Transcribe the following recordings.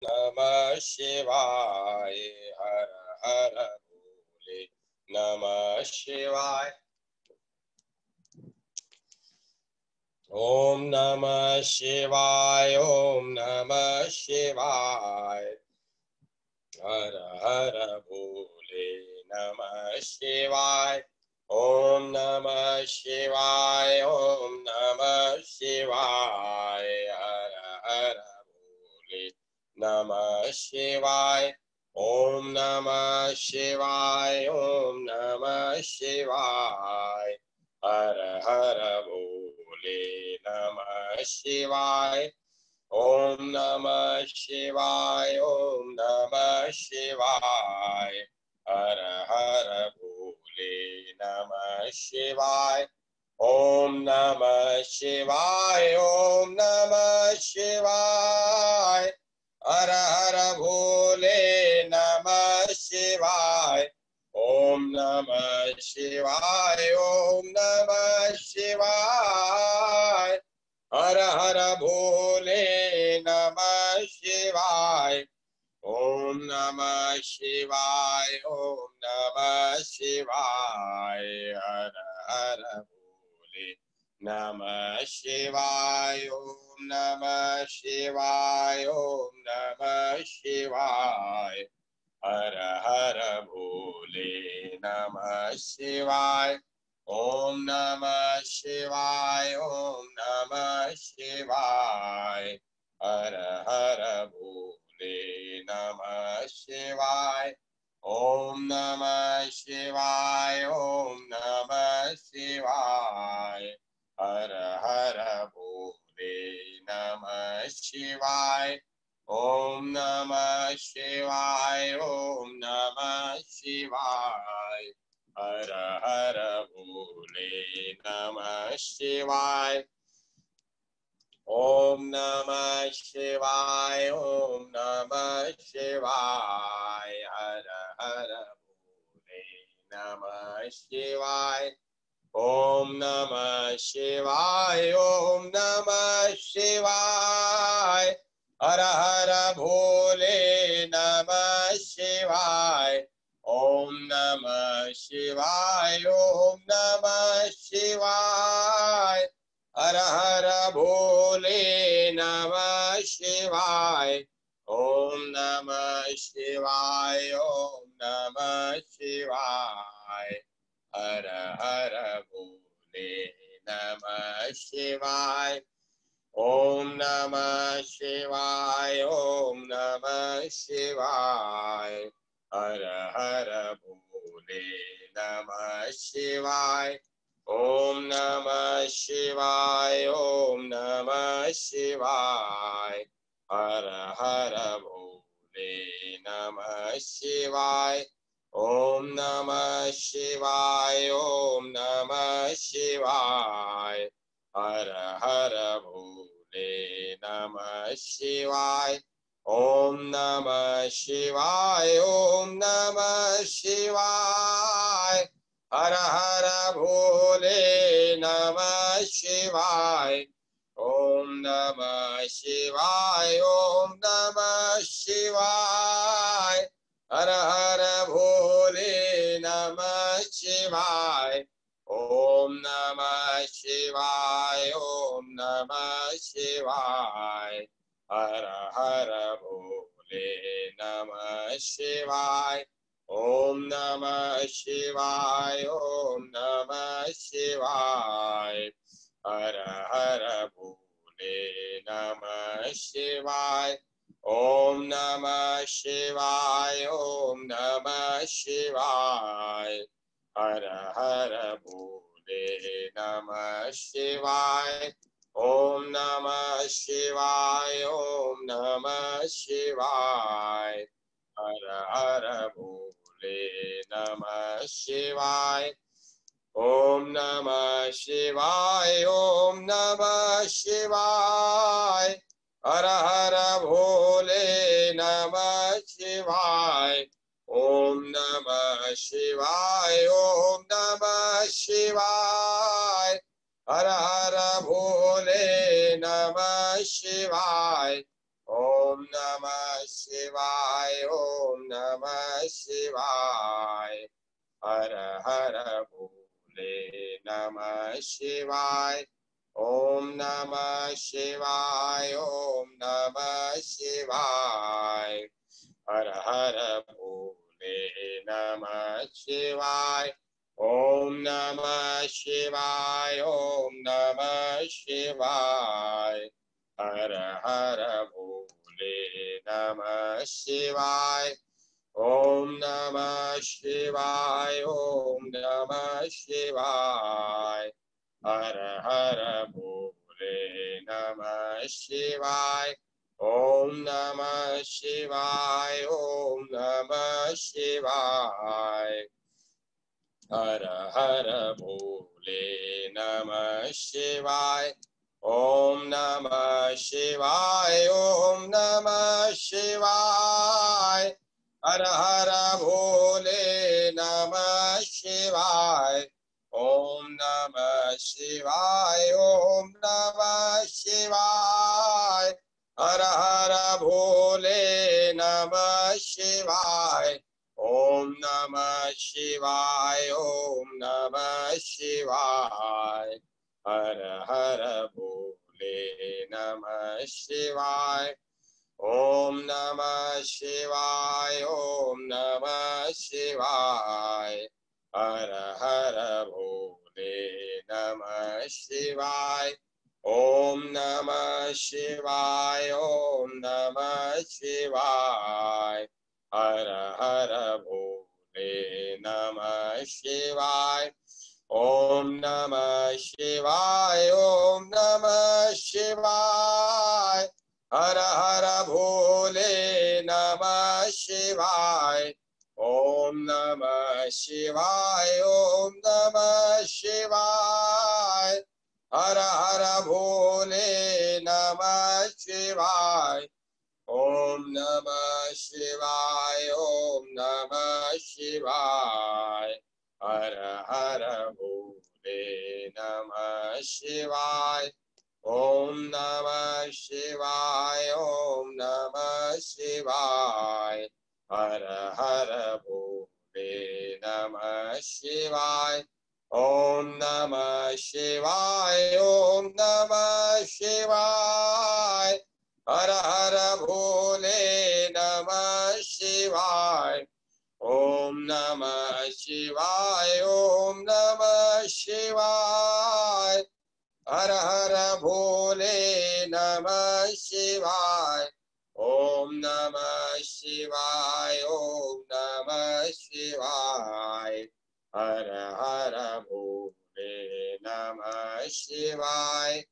नमः शिवाय। हर हर भोले नमः शिवाय। ओम नमः शिवाय। ओम नमः शिवाय। हर हर भोले नमः शिवाय। ओम नमः शिवाय। ओम नमः शिवाय। हर हर भोले नमः शिवाय। ओम नमः शिवाय। ओम नमः शिवाय। हर हर भोले नमः शिवाय। ओम नमः शिवाय। ओम नमः शिवाय। हर हर भोले नमः शिवाय। ओम नमः शिवाय। ओम नमः शिवाय। हर हर भोले नमः शिवाय। ओम नमः शिवाय। ओम नमः शिवाय। हर हर भोले नमः शिवाय। ओम नमः शिवाय। ओम नमः शिवाय। हर हर भोले नमः शिवाय। ओम नमः शिवाय। ओम नमः शिवाय। हर हर भोले नमः शिवाय। ओम नमः शिवाय। ओम नमः शिवाय। हर हर भोले नमः शिवाय। ओम नमः शिवाय। ओम नमः शिवाय। हर हर भोले नमः शिवाय। ओम नमः शिवाय। ओम नमः शिवाय। हर हर भोले नमः शिवाय। ओम नमः शिवाय। ओम नमः शिवाय। हर हर भोले नमः शिवाय। ओम नमः शिवाय। ओम नमः शिवाय। हर हर भोले नमः शिवाय। ओम नमः शिवाय। ओम नमः शिवाय। हर हर भोले नमः शिवाय। ओम नमः शिवाय। ओम नमः शिवाय। हर हर भोले नमः शिवाय। ओम नमः शिवाय। ओम नमः शिवाय। हर हर भोले नमः शिवाय। ओम नमः शिवाय। ओम नमः शिवाय। हर हर भोले नमः शिवाय। ओम नमः शिवाय। ओम नमः शिवाय। हर हर भोले नमः शिवाय। ओम नमः शिवाय। ओम नमः शिवाय। हर हर भोले नमः शिवाय। ओम नमः शिवाय। ओम नमः शिवाय। हर हर भोले नमः शिवाय। ओम नमः शिवाय। ओम नमः शिवाय। हर हर भोले नमः शिवाय। ओम नमः शिवाय। ओम नमः शिवाय। हर हर भोले नमः शिवाय। ओम नमः शिवाय। ओम नमः शिवाय। हर हर भोले नमः शिवाय। ओम नमः शिवाय। ओम नमः शिवाय। हर हर भोले नमः शिवाय। ओम नमः शिवाय। ओम नमः शिवाय। हर हर भोले नमः शिवाय। ओम नमः शिवाय। ओम नमः शिवाय। हर हर भोले नमः शिवाय। ओम नमः शिवाय, ओम नमः शिवाय, हर हर भोले नमः शिवाय, ओम नमः शिवाय, ओम नमः शिवाय, हर हर भोले नमः शिवाय, ओम नमः शिवाय, ओम नमः शिवाय, हर हर भोले नमः शिवाय, ओम नमः शिवाय, ओम नमः शिवाय, हर हर भोले नमः शिवाय, ओम नमः शिवाय, ओम नमः शिवाय, हर हर भोले नमः शिवाय, ओम नमः शिवाय, ओम नमः शिवाय, हर हर भोले नमः शिवाय, ओम नमः शिवाय, ओम नमः शिवाय, हर हर भोले नमः शिवाय, ओम नमः शिवाय, ओम नमः शिवाय, हर हर भोले नमः शिवाय, ओम नमः शिवाय, ओम नमः शिवाय, हर हर भोले नमः शिवाय, ओम नमः शिवाय, ओम नमः शिवाय, हर हर भोले नमः शिवाय, ओम नमः शिवाय, ओम नमः शिवाय, हर हर भोले नमः शिवाय, ओम नमः शिवाय, ओम नमः शिवाय, हर हर भोले नमः शिवाय, ओम नमः शिवाय, ओम नमः शिवाय, हर हर भोले नमः शिवाय, ओम नमः शिवाय, ओम नमः शिवाय, हर हर भोले नमः शिवाय, ओम नमः शिवाय, ओम नमः शिवाय, हर हर भोले नमः शिवाय, ओम नमः शिवाय, ओम नमः शिवाय, हर हर भोले नमः शिवाय, ओम नमः शिवाय, ओम नमः शिवाय, हर हर भोले नमः शिवाय,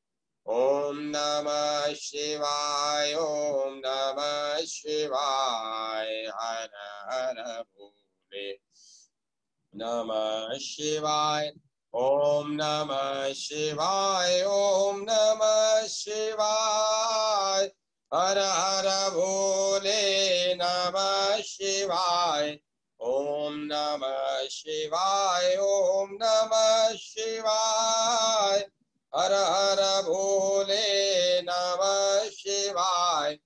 ओम नमः शिवाय, ओम नमः शिवाय, हर हर भोले नमः शिवाय, ओम नमः शिवाय, ओम नमः शिवाय, हर हर भोले नमः शिवाय, ओम नमः शिवाय, ओम नमः शिवाय, हर हर भोले नमः शिवाय,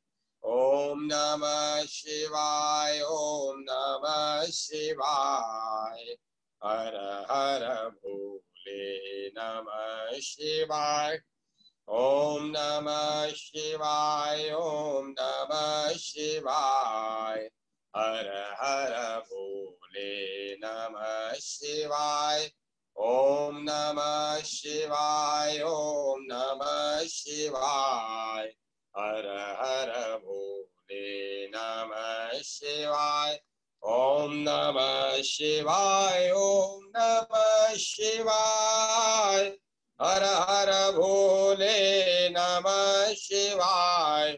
ओम नमः शिवाय, ओम नमः शिवाय, हर हर भोले नमः शिवाय, ओम नमः शिवाय, ओम नमः शिवाय, हर हर भोले नमः शिवाय, ओम नमः शिवाय, ओम नमः शिवाय, हर हर भोले नमः शिवाय, ओम नमः शिवाय, ओम नमः शिवाय, हर हर भोले नमः शिवाय,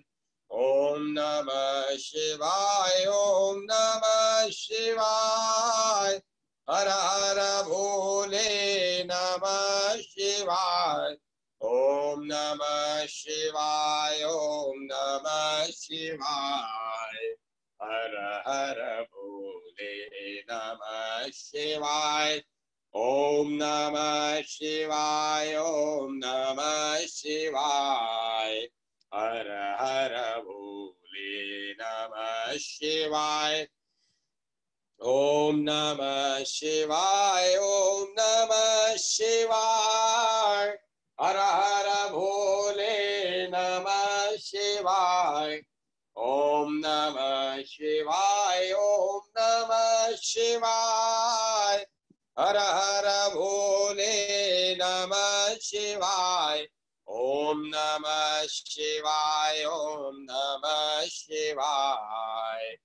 ओम नमः शिवाय, ओम नमः शिवाय, हर हर भोले नमः शिवाय, ओम नमः शिवाय, ओम नमः शिवाय, हर हर भोले नमः शिवाय, ओम नमः शिवाय, ओम नमः शिवाय, हर हर भोले शिवाय। ओम नमः शिवाय, ओम नमः शिवाय। हर हर भोले नमः शिवाय। ओम नमः शिवाय, ओम नमः शिवाय। हर हर भोले नमः शिवाय। ओम नमः शिवाय, ओम नमः शिवाय।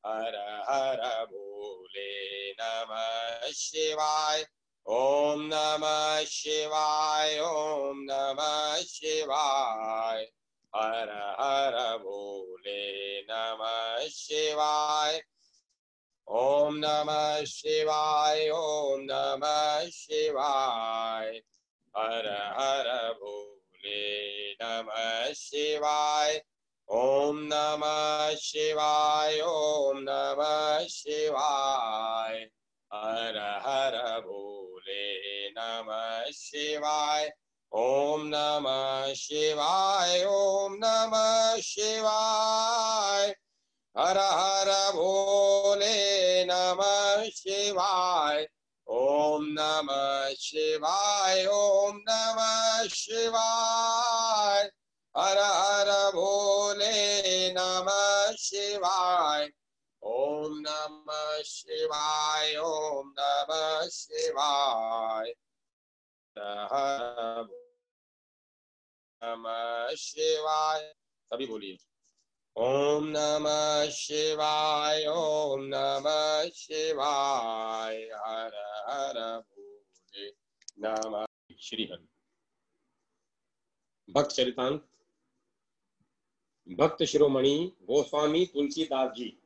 हर हर भोले नमः शिवाय। ओम नमः शिवाय, ओम नमः शिवाय। हर हर भोले नमः शिवाय। ओम नमः शिवाय, ओम नमः शिवाय। हर हर भोले नमः शिवाय। ओम नमः शिवाय, ओम नमः शिवाय। हर हर भोले नमः शिवाय। ओम नमः शिवाय, ओम नमः शिवाय। हर हर भोले नमः शिवाय। ओम नमः शिवाय, ओम नमः शिवाय। हर हर भोले नमः शिवाय। ओम नमः शिवाय, ओम नमः शिवाय। हर नमः शिवाय। सभी बोलिए। ओम नमः शिवाय, ओम नमः शिवाय। हर हर भोले नमः। श्री हरि। भक्त चरितांक। भक्त शिरोमणि गोस्वामी तुलसीदास जी।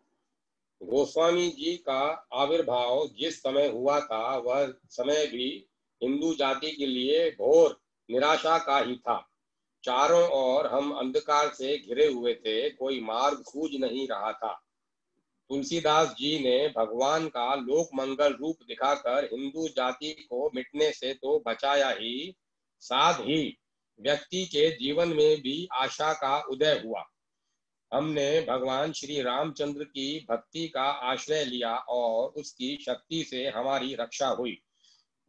गोस्वामी जी का आविर्भाव जिस समय हुआ था वह समय भी हिंदू जाति के लिए घोर निराशा का ही था। चारों ओर हम अंधकार से घिरे हुए थे, कोई मार्ग सूझ नहीं रहा था। तुलसीदास जी ने भगवान का लोक मंगल रूप दिखाकर हिंदू जाति को मिटने से तो बचाया ही, साथ ही व्यक्ति के जीवन में भी आशा का उदय हुआ। हमने भगवान श्री रामचंद्र की भक्ति का आश्रय लिया और उसकी शक्ति से हमारी रक्षा हुई।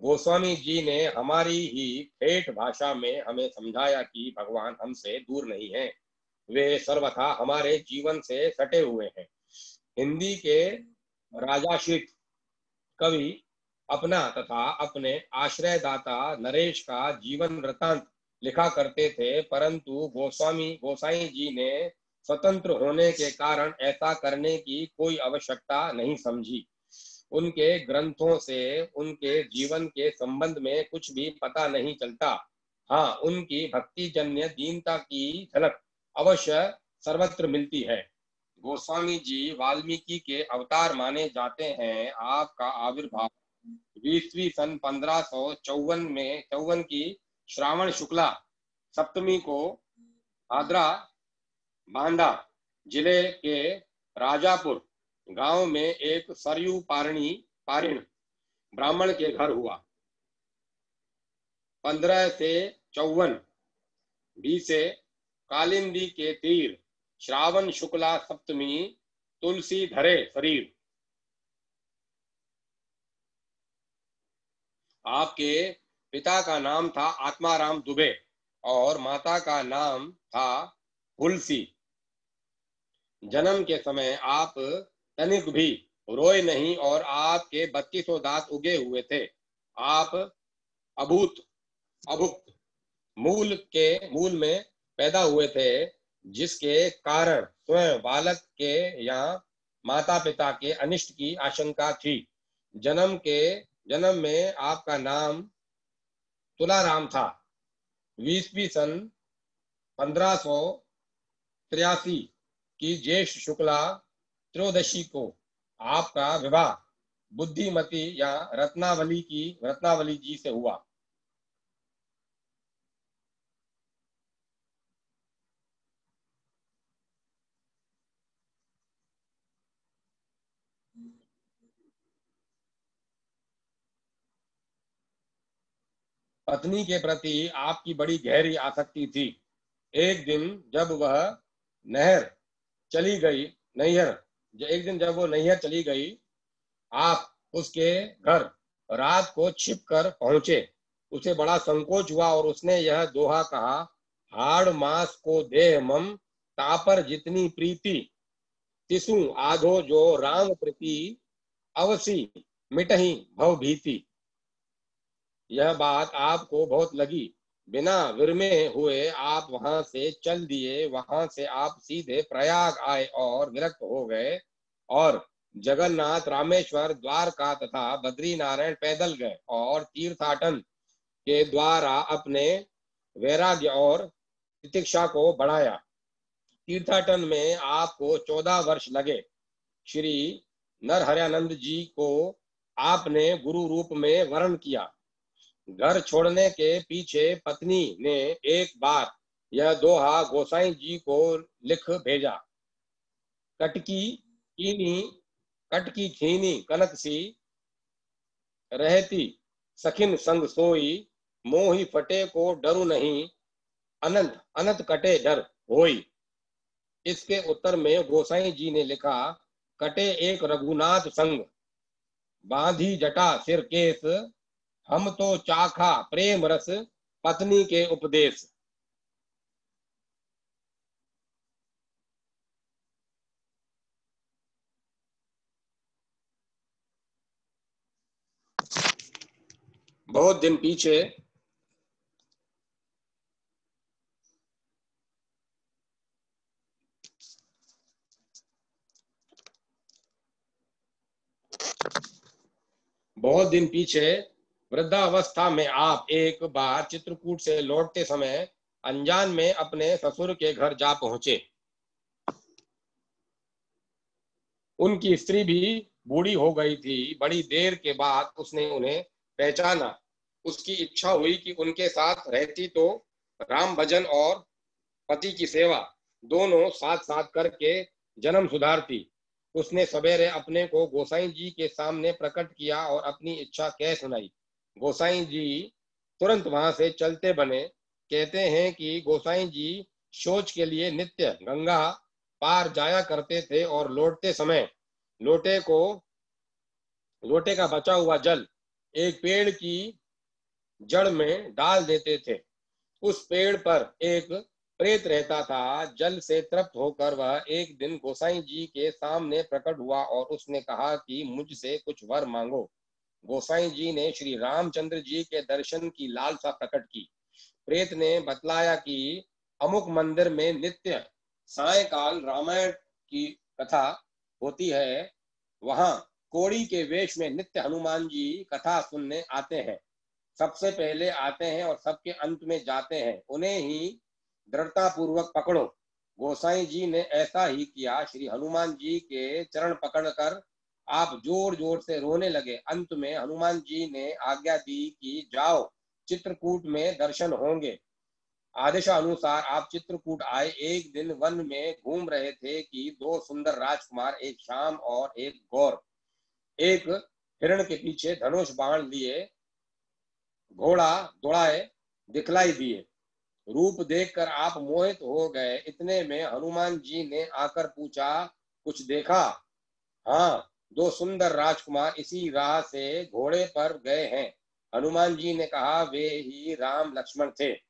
गोस्वामी जी ने हमारी ही ठेठ भाषा में हमें समझाया कि भगवान हमसे दूर नहीं है, वे सर्वथा हमारे जीवन से सटे हुए हैं। हिंदी के राजाश्रित कवि अपना तथा अपने आश्रयदाता नरेश का जीवन वृतांत लिखा करते थे, परंतु गोसाई जी ने स्वतंत्र होने के कारण ऐसा करने की कोई आवश्यकता नहीं समझी। उनके ग्रंथों से उनके जीवन के संबंध में कुछ भी पता नहीं चलता। हाँ, उनकी भक्ति जन्य दीनता की झलक अवश्य सर्वत्र मिलती है। गोस्वामी जी वाल्मीकि के अवतार माने जाते हैं। आपका आविर्भाव 20वीं सन 1554 की श्रावण शुक्ला सप्तमी को आद्रा बांदा जिले के राजापुर गांव में एक सरयू पारिण ब्राह्मण के घर हुआ। 15 से 54 बी से कालिंदी के तीर श्रावण शुक्ला सप्तमी तुलसी धरे शरीर। आपके पिता का नाम था आत्माराम दुबे और माता का नाम था हुलसी। जन्म के समय आप तनिक भी रोए नहीं और आपके 32 दांत उगे हुए थे। आप अभुक्त मूल में पैदा हुए थे, जिसके कारण स्वयं बालक के या माता पिता के अनिष्ट की आशंका थी। जन्म में आपका नाम तुलाराम था। 20वीं सन 1583 की ज्येष्ठ शुक्ला त्रयोदशी को आपका विवाह बुद्धिमती या रत्नावली जी से हुआ। पत्नी के प्रति आपकी बड़ी गहरी आसक्ति थी। एक दिन जब वह नैहर एक दिन जब वो नैहर चली गई, आप उसके घर रात को छिप कर पहुंचे। उसे बड़ा संकोच हुआ और उसने यह दोहा कहा, हाड़ मास को देह मम, तापर जितनी प्रीति, तिसु आधो जो राम प्रीति, अवसी मिटही भव भीति। यह बात आपको बहुत लगी, बिना विरमे हुए आप वहां से चल दिए। वहां से आप सीधे प्रयाग आए और विरक्त हो गए और जगन्नाथ, रामेश्वर, द्वारका तथा बद्री नारायण पैदल गए और तीर्थाटन के द्वारा अपने वैराग्य और तितिक्षा को बढ़ाया। तीर्थाटन में आपको 14 वर्ष लगे। श्री नरहरयानंद जी को आपने गुरु रूप में वर्ण किया। घर छोड़ने के पीछे पत्नी ने एक बार यह दोहा गोसाई जी को लिख भेजा, कटकी कीनी कटकी खीनी कनक सी, रहती सखिन संग सोई, मोही फटे को डरू नहीं, अनंत अनंत कटे डर होई। इसके उत्तर में गोसाई जी ने लिखा, कटे एक रघुनाथ संग, बांधी जटा सिर केस, हम तो चाखा प्रेम रस, पत्नी के उपदेश। बहुत दिन पीछे वृद्धावस्था में आप एक बार चित्रकूट से लौटते समय अनजान में अपने ससुर के घर जा पहुंचे। उनकी स्त्री भी बूढ़ी हो गई थी। बड़ी देर के बाद उसने उन्हें पहचाना। उसकी इच्छा हुई कि उनके साथ रहती तो राम भजन और पति की सेवा दोनों साथ साथ करके जन्म सुधारती। उसने सवेरे अपने को गोसाई जी के सामने प्रकट किया और अपनी इच्छा कह सुनाई। गोसाई जी तुरंत वहां से चलते बने। कहते हैं कि गोसाई जी शौच के लिए नित्य गंगा पार जाया करते थे और लौटते समय लोटे को लोटे का बचा हुआ जल एक पेड़ की जड़ में डाल देते थे। उस पेड़ पर एक प्रेत रहता था। जल से तृप्त होकर वह एक दिन गोसाई जी के सामने प्रकट हुआ और उसने कहा कि मुझसे कुछ वर मांगो। गोसाई जी ने श्री रामचंद्र जी के दर्शन की लालसा प्रकट की। प्रेत ने बतलाया कि अमुक मंदिर में नित्य सायकाल रामायण की कथा होती है। वहां कोड़ी के वेश में नित्य हनुमान जी कथा सुनने आते हैं। सबसे पहले आते हैं और सबके अंत में जाते हैं। उन्हें ही दृढ़ता पूर्वक पकड़ो। गोसाई जी ने ऐसा ही किया। श्री हनुमान जी के चरण पकड़कर आप जोर जोर से रोने लगे। अंत में हनुमान जी ने आज्ञा दी कि जाओ, चित्रकूट में दर्शन होंगे। आदेशानुसार आप चित्रकूट आए। एक दिन वन में घूम रहे थे कि दो सुंदर राजकुमार, एक श्याम और एक गौर, एक हिरण के पीछे धनुष बाण लिए घोड़ा दौड़ाए दिखलाई दिए। रूप देखकर आप मोहित हो गए। इतने में हनुमान जी ने आकर पूछा, कुछ देखा? हाँ, दो सुंदर राजकुमार इसी राह से घोड़े पर गए हैं। हनुमान जी ने कहा, वे ही राम लक्ष्मण थे।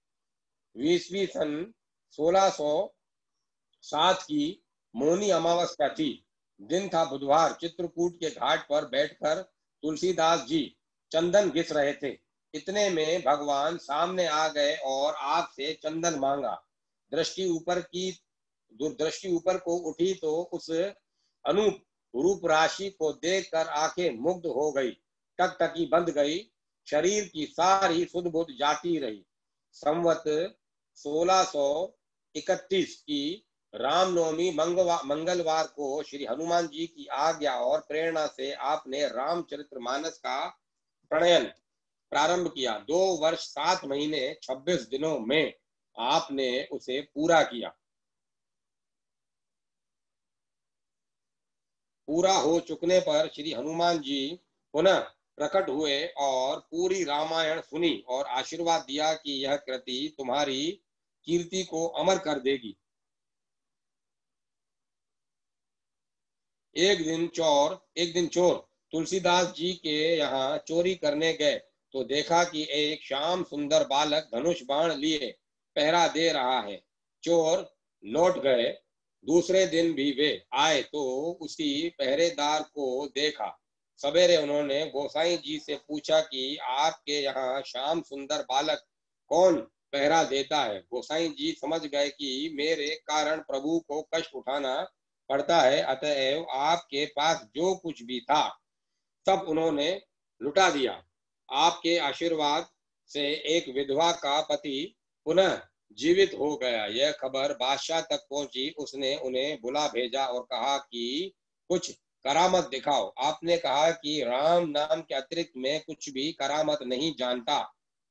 20वीं सन 1607 की मौनी अमावस्या थी। दिन था बुधवार। चित्रकूट के घाट पर बैठकर तुलसीदास जी चंदन घिस रहे थे। इतने में भगवान सामने आ गए और आपसे चंदन मांगा। दृष्टि ऊपर को उठी तो उस अनूप रूप राशि को देखकर आंखें मुग्ध हो गई। टकटकी बंद गई। शरीर की सारी सुध बुध जाती रही। संवत 1631 की रामनवमी मंगलवार को श्री हनुमान जी की आज्ञा और प्रेरणा से आपने रामचरितमानस का प्रणयन प्रारंभ किया। 2 वर्ष 7 महीने 26 दिनों में आपने उसे पूरा किया। पूरा हो चुकने पर श्री हनुमान जी पुनः प्रकट हुए और पूरी रामायण सुनी और आशीर्वाद दिया कि यह कृति तुम्हारी कीर्ति को अमर कर देगी। एक दिन चोर तुलसीदास जी के यहाँ चोरी करने गए तो देखा कि एक श्याम सुंदर बालक धनुष बाण लिए पहरा दे रहा है। चोर लौट गए। दूसरे दिन भी वे आए तो उसी पहरेदार को देखा। सवेरे उन्होंने गोसाई जी से पूछा कि आपके यहाँ श्याम सुंदर बालक कौन पहरा देता है। गोसाई जी समझ गए कि मेरे कारण प्रभु को कष्ट उठाना पड़ता है, अतएव आपके पास जो कुछ भी था सब उन्होंने लुटा दिया। आपके आशीर्वाद से एक विधवा का पति पुनः जीवित हो गया। यह खबर बादशाह तक पहुंची। उसने उन्हें बुला भेजा और कहा कि कुछ करामत दिखाओ। आपने कहा कि राम नाम के अतिरिक्त मैं कुछ भी करामत नहीं जानता।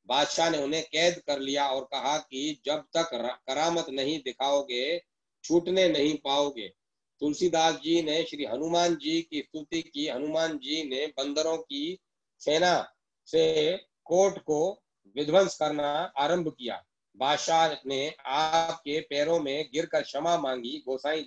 बादशाह ने उन्हें कैद कर लिया और कहा कि जब तक करामत नहीं दिखाओगे छूटने नहीं पाओगे। तुलसीदास जी ने श्री हनुमान जी की स्तुति की। हनुमान जी ने बंदरों की सेना से कोट को विध्वंस करना आरंभ किया। बादशाह ने आपके पैरों में गिरकर क्षमा मांगी। गोसाई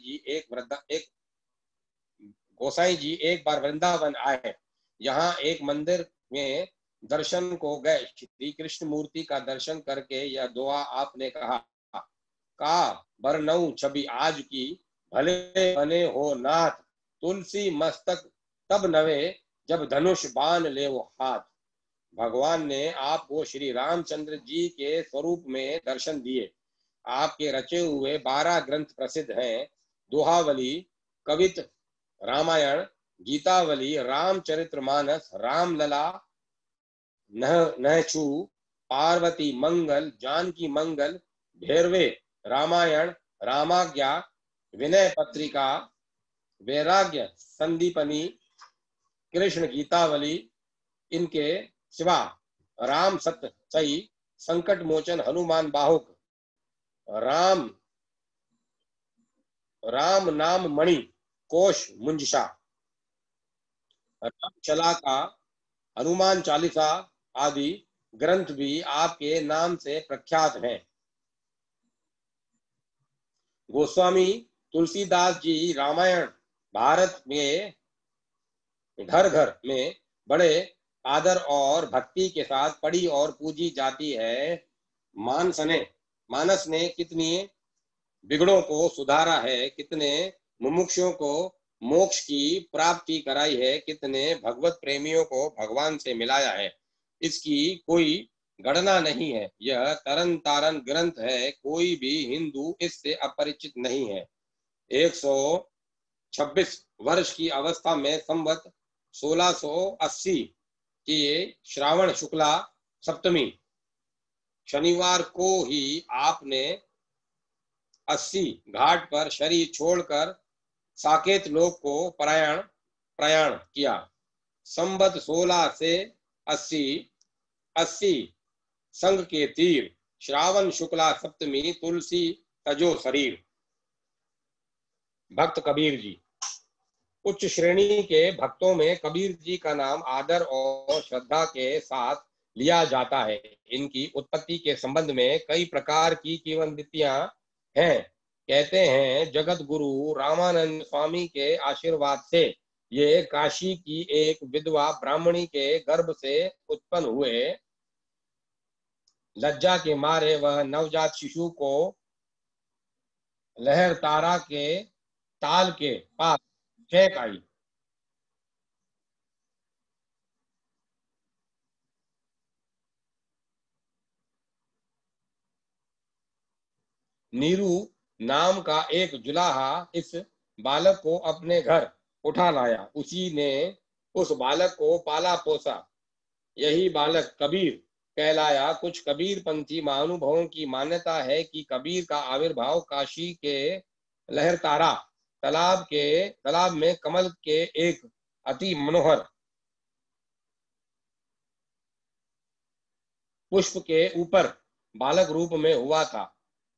जी एक बार वृंदावन आए। यहाँ एक मंदिर में दर्शन को गए। श्री कृष्ण मूर्ति का दर्शन करके यह दुआ आपने कहा, का बरनऊ छवि आज की भले बने हो नाथ, तुलसी मस्तक तब नवे जब धनुष बाण ले वो हाथ। भगवान ने आपको श्री रामचंद्र जी के स्वरूप में दर्शन दिए। आपके रचे हुए 12 ग्रंथ प्रसिद्ध हैं। दोहावली, कवित, रामायण, गीतावली, रामचरितमानस, रामलला, नहछु, पार्वती मंगल, जानकी मंगल, भैरवे, रामायण, रामाज्ञा, विनय पत्रिका, वैराग्य संदीपनी, कृष्ण गीतावली, इनके सिवा राम सत्य सही, संकट मोचन हनुमान बाहुक, राम नाम मणि, कोश मुंजशा, राम चला का, हनुमान चालीसा आदि ग्रंथ भी आपके नाम से प्रख्यात हैं। गोस्वामी तुलसीदास जी रामायण भारत में घर घर में बड़े आदर और भक्ति के साथ पढ़ी और पूजी जाती है। मानस ने कितनी बिगड़ों को सुधारा है, कितने मुमुक्षुओं को मोक्ष की प्राप्ति कराई है, कितने भगवत प्रेमियों को भगवान से मिलाया है, इसकी कोई गणना नहीं है। यह तरन तारन ग्रंथ है, कोई भी हिंदू इससे अपरिचित नहीं है। 126 वर्ष की अवस्था में संवत 1680 की श्रावण शुक्ला सप्तमी शनिवार को ही आपने 80 घाट पर शरीर छोड़कर साकेत लोक को प्रयाण किया। संवत 16 से 80 संघ के तीर, श्रावण शुक्ला सप्तमी, तुलसी तजो शरीर। भक्त कबीर जी। उच्च श्रेणी के भक्तों में कबीर जी का नाम आदर और श्रद्धा के साथ लिया जाता है। इनकी उत्पत्ति के संबंध में कई प्रकार की किंवदंतियां हैं। कहते हैं जगत गुरु रामानंद स्वामी के आशीर्वाद से ये काशी की एक विधवा ब्राह्मणी के गर्भ से उत्पन्न हुए। लज्जा के मारे वह नवजात शिशु को लहर तारा के ताल के पास फेंक आई। नीरू नाम का एक जुलाहा इस बालक को अपने घर उठा लाया। उसी ने उस बालक को पाला पोसा। यही बालक कबीर कहलाया। कुछ कबीर पंथी महानुभवों की मान्यता है कि कबीर का आविर्भाव काशी के लहरतारा तालाब में कमल के एक अति मनोहर पुष्प के ऊपर बालक रूप में हुआ था।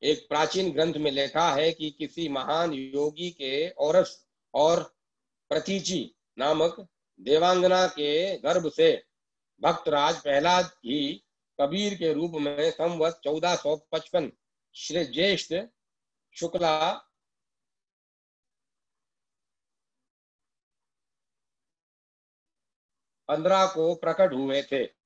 एक प्राचीन ग्रंथ में लिखा है कि किसी महान योगी के औरस और प्रतीचि नामक देवांगना के गर्भ से भक्तराज प्रहलाद ही कबीर के रूप में संवत 1455 श्री ज्येष्ठ शुक्ला 15 को प्रकट हुए थे।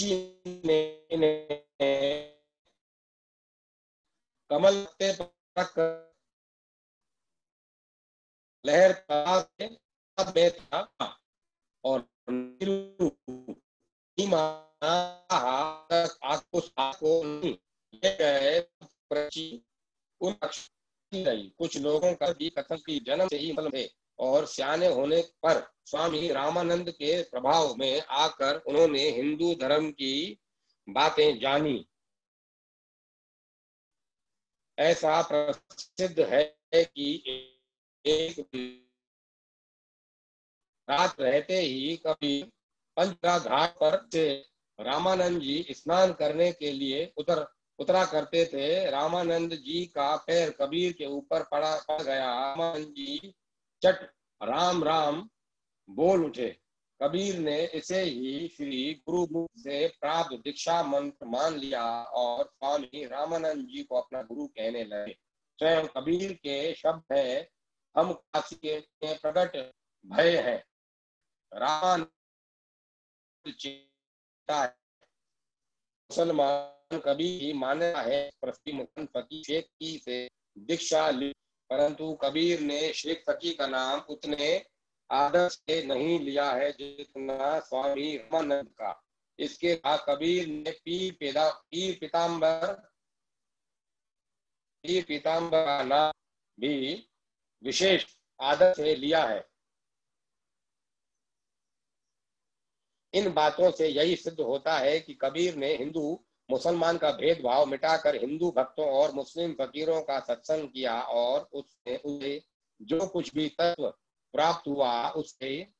ने कमल पे लहर में था और कुछ लोगों का भी कथन की जन्म से ही मतलब है और सियाने होने पर स्वामी रामानंद के प्रभाव में आकर उन्होंने हिंदू धर्म की बातें जानी। ऐसा प्रसिद्ध है कि एक रात रहते ही कभी पंचगंगा घाट पर से रामानंद जी स्नान करने के लिए उतरा करते थे। रामानंद जी का पैर कबीर के ऊपर पड़ गया। रामानंद जी चट राम राम बोल उठे। कबीर ने इसे ही श्री गुरु मुख से प्राप्त दीक्षा मंत्र मान लिया और स्वामी रामानंद जी को अपना गुरु कहने लगे। स्वयं कबीर के शब्द है, हम काशी के प्रकट भय है, रामानंद चेता है। मुसलमान कभी ही माना है फकीर शेख की से दीक्षा ली, परंतु कबीर ने शेख फकीर का नाम उतने आदर से नहीं लिया है जितना स्वामी रामानंद का। इसके बाद कबीर ने पीर पीताम्बर का नाम भी विशेष आदर से लिया है। इन बातों से यही सिद्ध होता है कि कबीर ने हिंदू मुसलमान का भेदभाव मिटाकर हिंदू भक्तों और मुस्लिम फकीरों का सत्संग किया और उसने उसे जो कुछ भी तत्व प्राप्त हुआ उससे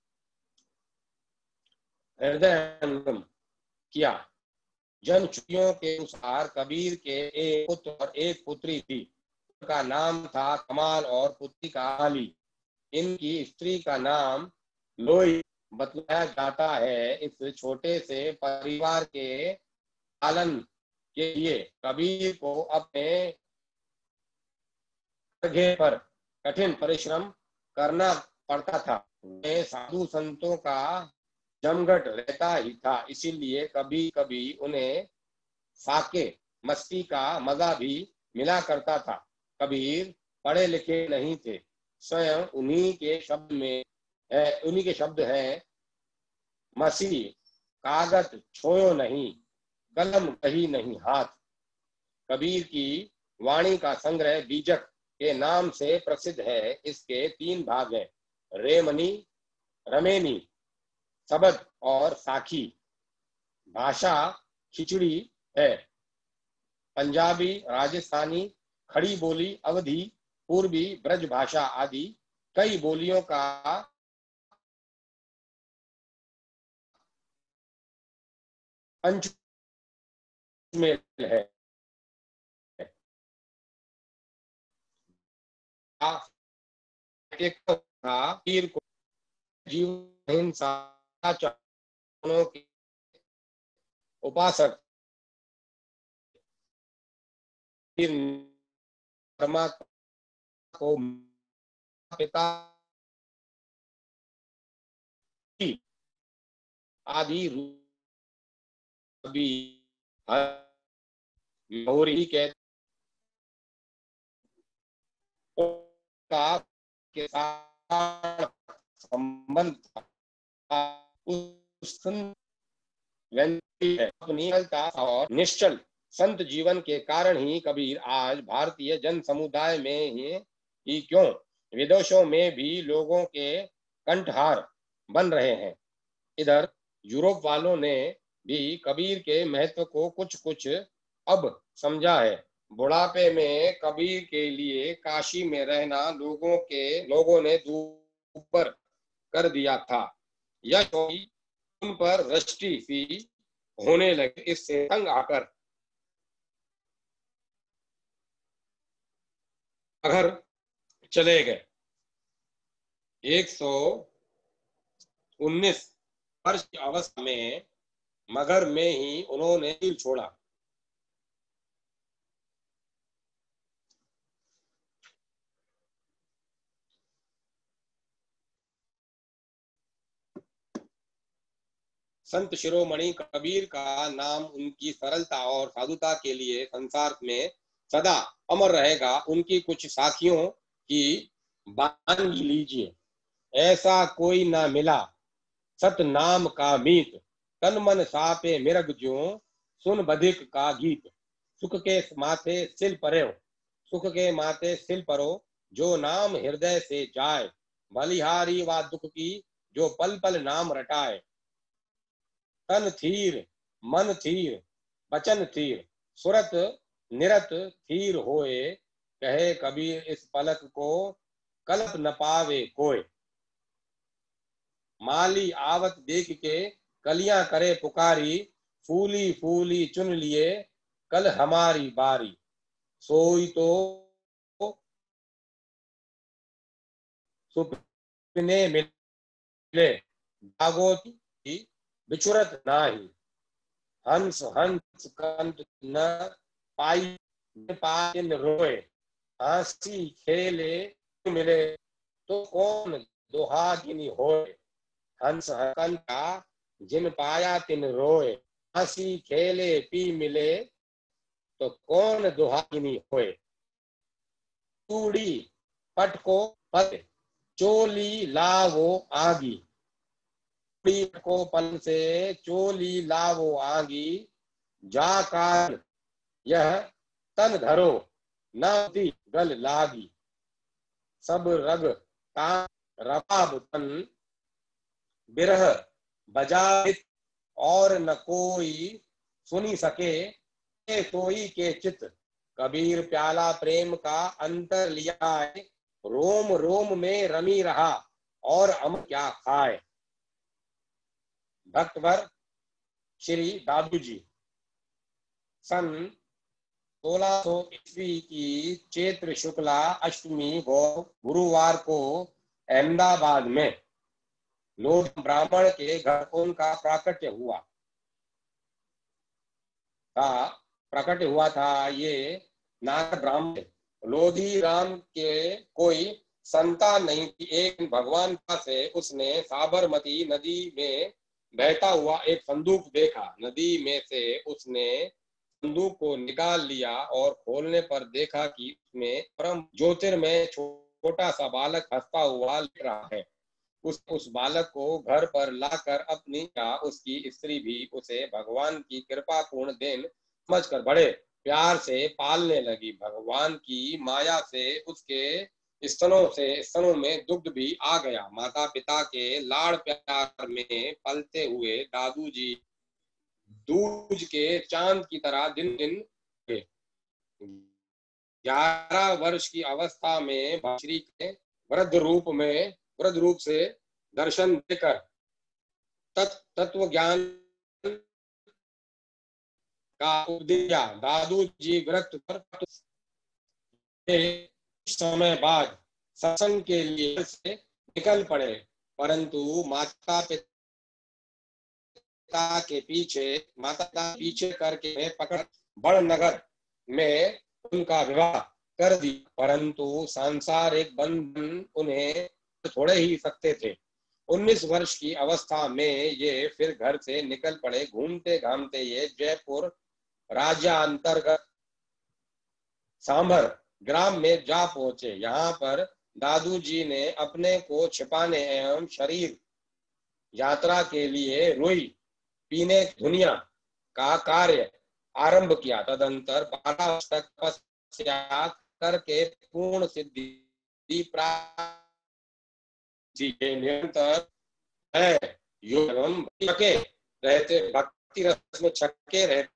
हृदयंगम किया। जनश्रुतियों के अनुसार कबीर के एक पुत्र और एक पुत्री थी। उनका नाम था कमाल और पुत्री का अली। इनकी स्त्री का नाम लोई बतलाया जाता है। इस छोटे से परिवार के पालन के लिए कबीर को अपने जगह पर कठिन परिश्रम करना पड़ता था। वे साधु संतों का जमघट रहता ही था, इसीलिए कभी कभी उन्हें फाके मस्ती का मजा भी मिला करता था। कबीर पढ़े लिखे नहीं थे। स्वयं उन्हीं के शब्द हैं, मसीह कागज छोयो नहीं, कलम कही नहीं हाथ। कबीर की वाणी का संग्रह बीजक के नाम से प्रसिद्ध है। इसके 3 भाग हैं, रेमनी, रमेनी, शबद और साखी। भाषा खिचड़ी है। पंजाबी, राजस्थानी, खड़ी बोली, अवधी, पूर्वी ब्रज भाषा आदि कई बोलियों का पंचमेल है। एक था पीर को जीवन हिंसा के उपासक परमात्मा को पिता आदि गौरी के के साथ संबंध और निश्चल संत जीवन के कारण ही कबीर आज भारतीय जन समुदाय में ही क्यों विदेशों में भी लोगों के कंठहार बन रहे हैं। इधर यूरोप वालों ने भी कबीर के महत्व को कुछ कुछ अब समझा है। बुढ़ापे में कबीर के लिए काशी में रहना लोगों ने दूर कर दिया था। यह उन पर दृष्टि सी होने लगे। इससे तंग आकर घर चले गए। 119 वर्ष की अवस्था में मगर में ही उन्होंने दिल छोड़ा। संत शिरोमणि कबीर का नाम उनकी सरलता और साधुता के लिए संसार में सदा अमर रहेगा। उनकी कुछ साखियों की बानी लीजिए। ऐसा कोई ना मिला सत नाम का मीत, तन मन सापे मिरग ज्यों, सुन बधिक का गीत। सुख के माथे सिल परो, सुख के माथे सिल परो, जो नाम हृदय से जाए। बलिहारी व दुख की, जो पल पल नाम रटाए। तन थीर, मन थीर, बचन थीर, सुरत निरत थीर होए। कहे कबीर इस पलक को, कल्प न पावे कोय। माली आवत देख के, कलियां करे पुकारी। फूली फूली चुन लिए, कल हमारी बारी। सोई तो सुपने मिले, जागो की बिछुरत नाही। हंस हंस कंत न पाई, पाइन रोए। हंसी खेले मिले, तो कौन दुहागिनी होए। हंस कंता जिन पाया तिन रोए। हंसी खेले पी मिले, तो कौन दुहागिनी होए। चूड़ी पट को पल, चोली लावो आगी। चूड़ी को पल से, चोली लावो आगी। जा काल यह तन धरो, नाती गल लागी। सब रग ता रबाब तन, बिरह बजावित और न कोई सुनी सके। कोई के चित, कबीर प्याला प्रेम का अंतर लिया है। रोम रोम में रमी रहा, और हम क्या खाए। भक्तवर श्री दादू जी सन 1600 ईस्वी की चैत्र शुक्ला अष्टमी गुरुवार को अहमदाबाद में लोग ब्राह्मण के घर उनका प्रकट हुआ था। ये नाग ब्राह्मण लोधी राम के कोई संतान नहीं थी। एक भगवान का से उसने साबरमती नदी में बहता हुआ एक संदूक देखा। नदी में से उसने संदूक को निकाल लिया और खोलने पर देखा कि उसमें परम ज्योतिर्मय छोटा सा बालक हंसता हुआ लिख रहा है। उस बालक को घर पर लाकर अपनी या उसकी स्त्री भी उसे भगवान की कृपा पूर्ण देन समझकर बड़े प्यार से पालने लगी। भगवान की माया से उसके स्तनों में दुग्ध भी आ गया। माता पिता के लाड़ प्यार में पलते हुए दादू जी दूज के चांद की तरह दिन दिन 11 वर्ष की अवस्था में श्री के वृद्ध रूप से दर्शन देकर तत्व ज्ञान का उपदेश। दादू जी विरक्त कर समय बाद सत्संग के लिए से निकल पड़े, परंतु माता पिता के पीछे करके पकड़ बड़ नगर में उनका विवाह कर दी। परंतु सांसारिक बंधन उन्हें थोड़े ही सकते थे। 19 वर्ष की अवस्था में ये फिर घर से निकल पड़े। घूमते घामते ये जयपुर राज्य अंतर्गत सांभर ग्राम में जा पहुंचे। यहाँ पर दादू जी ने अपने को छिपाने एवं शरीर यात्रा के लिए रुई पीने दुनिया का कार्य आरंभ किया। तदंतर 12 वर्ष तक तपस्या करके पूर्ण सिद्धि प्राप्त निरंतर है। योग छके रहते, भक्ति रस में छके रहते,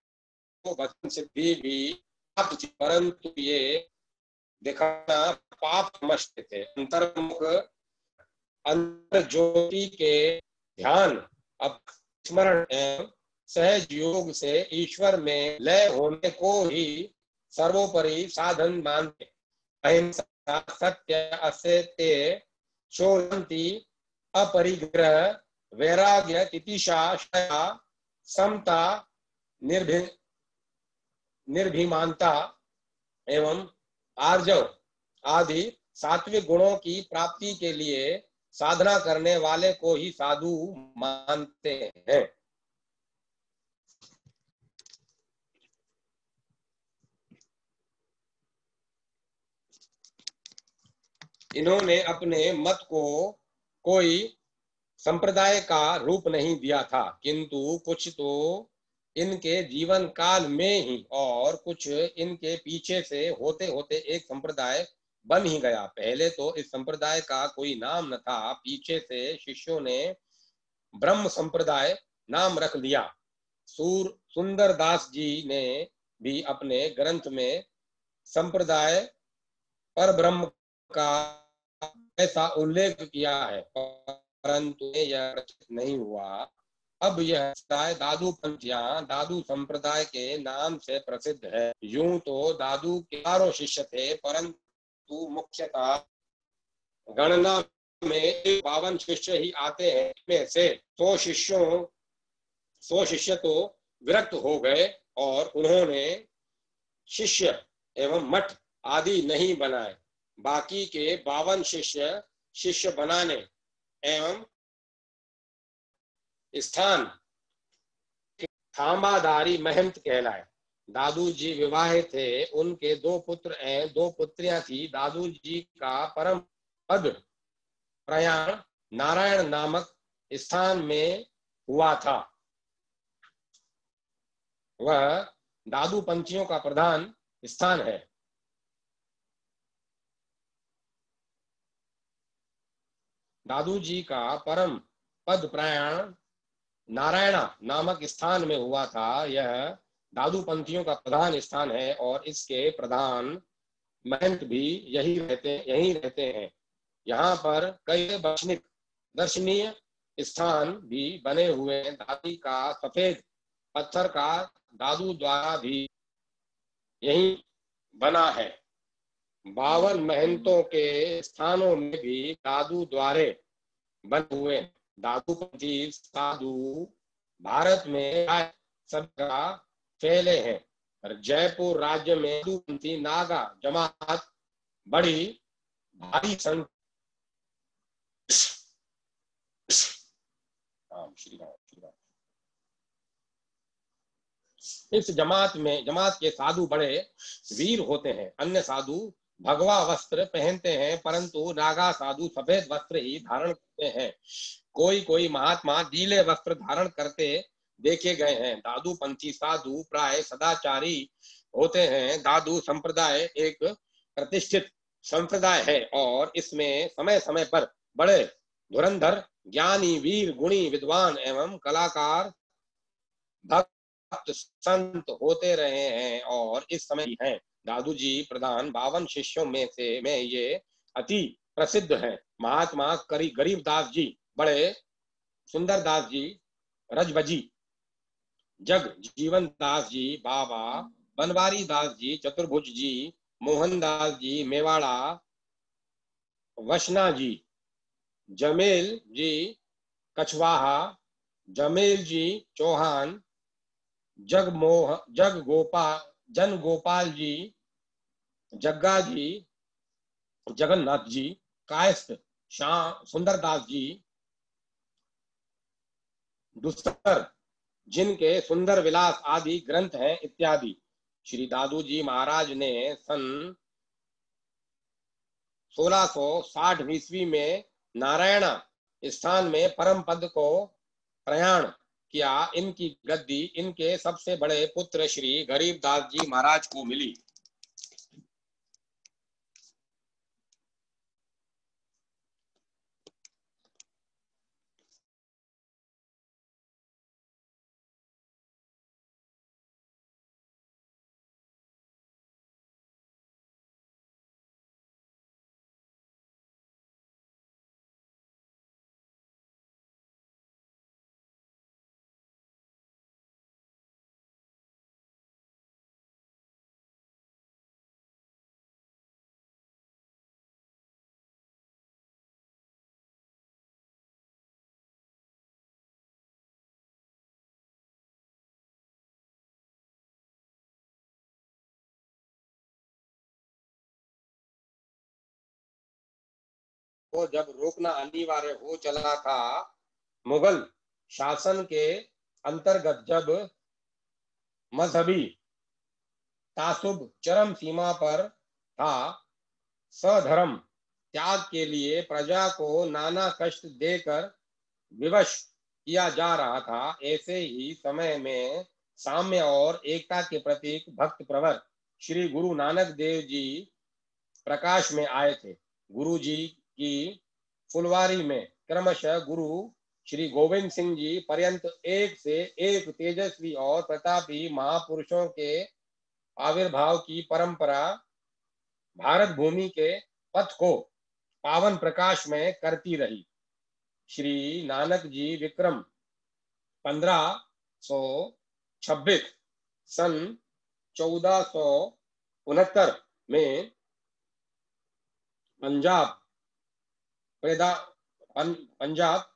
तो वचन सिद्धि भी प्राप्त थी, परंतु ये दिखाना पाप समझते थे। अंतर्मुख अंतर ज्योति के ध्यान अब स्मरण एवं सहज योग से ईश्वर में लय होने को ही सर्वोपरि साधन मानते। अहिंसा सत्य असत्य शोधंती अपरिग्रह वैराग्य तितिक्षा समता निर्भीमानता एवं आर्जव आदि सात्विक गुणों की प्राप्ति के लिए साधना करने वाले को ही साधु मानते हैं। इन्होंने अपने मत को कोई संप्रदाय का रूप नहीं दिया था, किंतु कुछ तो इनके जीवन काल में ही और कुछ इनके पीछे से होते होते एक संप्रदाय बन ही गया। पहले तो इस संप्रदाय का कोई नाम न था, पीछे से शिष्यों ने ब्रह्म संप्रदाय नाम रख लिया। सुंदर दास जी ने भी अपने ग्रंथ में संप्रदाय पर ब्रह्म का ऐसा उल्लेख किया है, परंतु यह रचित नहीं हुआ। अब यह दादू पंथियां दादू संप्रदाय के नाम से प्रसिद्ध है। यूं तो दादू के 12 शिष्य थे, परंतु मुख्यतः गणना में 52 शिष्य ही आते हैं। इनमें से 100 शिष्य तो विरक्त हो गए और उन्होंने शिष्य एवं मठ आदि नहीं बनाए। बाकी के 52 शिष्य बनाने एवं स्थान थांबाधारी महंत कहलाए। दादू जी विवाहित थे, उनके 2 पुत्र एवं 2 पुत्रियां थी। दादू जी का परम पद प्रयाण नारायण नामक स्थान में हुआ था। वह दादू पंथियों का प्रधान स्थान है। दादू जी का परम पद प्रयाण नारायणा नामक स्थान में हुआ था। यह दादू पंथियों का प्रधान स्थान है और इसके प्रधान महंत भी यही रहते हैं। यहाँ पर कई दर्शनीय स्थान भी बने हुए हैं। दादी का सफेद पत्थर का दादू द्वारा भी यही बना है। 52 महंतों के स्थानों में भी दादू द्वारे बने हुए। दादू पंथी साधु भारत में सब जगह फैले हैं। जयपुर राज्य में दादू पंथी नागा जमात बड़ी भारी संख्या इस जमात के साधु बड़े वीर होते हैं। अन्य साधु भगवा वस्त्र पहनते हैं, परंतु नागा साधु सफेद वस्त्र ही धारण करते हैं। कोई कोई महात्मा नीले वस्त्र धारण करते देखे गए हैं। दादू पंथी साधु प्राय सदाचारी होते हैं। दादू संप्रदाय एक प्रतिष्ठित संप्रदाय है और इसमें समय समय पर बड़े धुरंधर ज्ञानी वीर गुणी विद्वान एवं कलाकार भक्त संत होते रहे हैं और इस समय भी हैं। दादू जी प्रधान 52 शिष्यों में ये अति प्रसिद्ध हैं। महात्मा गरीबदास जी, बड़े सुंदर दास जी, रजबजी, जग जीवन दास जी, बाबा बनवारी दास जी, चतुर्भुज जी, मोहनदास जी मेवाड़ा, वशना जी, जमेल जी कछवाहा, जमेल जी चौहान, जन गोपाल जी, जग्गा जी, जगन्नाथ जी, कायस्थ श्याम सुंदरदास जी, दुस्तर जिनके सुंदर विलास आदि ग्रंथ हैं इत्यादि। श्री दादू जी महाराज ने सन 1660 ईस्वी में नारायणा स्थान में परम पद को प्रयाण किया। इनकी गद्दी इनके सबसे बड़े पुत्र श्री गरीबदास जी महाराज को मिली। को जब रोकना अनिवार्य हो चला था, मुगल शासन के अंतर्गत जब मजहबी तासुब चरम सीमा पर था, सधर्म त्याग के लिए प्रजा को नाना कष्ट देकर विवश किया जा रहा था, ऐसे ही समय में साम्य और एकता के प्रतीक भक्त प्रवर श्री गुरु नानक देव जी प्रकाश में आए थे। गुरु जी की फुलवारी में क्रमशः गुरु श्री गोविंद सिंह जी पर्यंत एक से एक तेजस्वी और प्रतापी महापुरुषों के आविर्भाव की परंपरा भारत भूमि के पथ को पावन प्रकाश में करती रही। श्री नानक जी विक्रम 1526 सन 1469 में पंजाब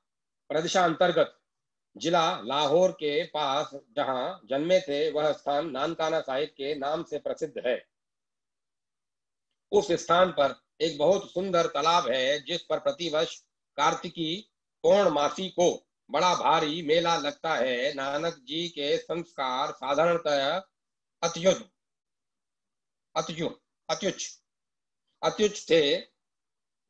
प्रदेशांतर्गत जिला लाहौर के पास जहां जन्मे थे, वह स्थान नानकाना साहिब के नाम से प्रसिद्ध है। उस स्थान पर एक बहुत सुंदर तालाब है, जिस पर प्रतिवर्ष कार्तिकी पौर्णमासी को बड़ा भारी मेला लगता है। नानक जी के संस्कार साधारणतः अत्युच्च थे।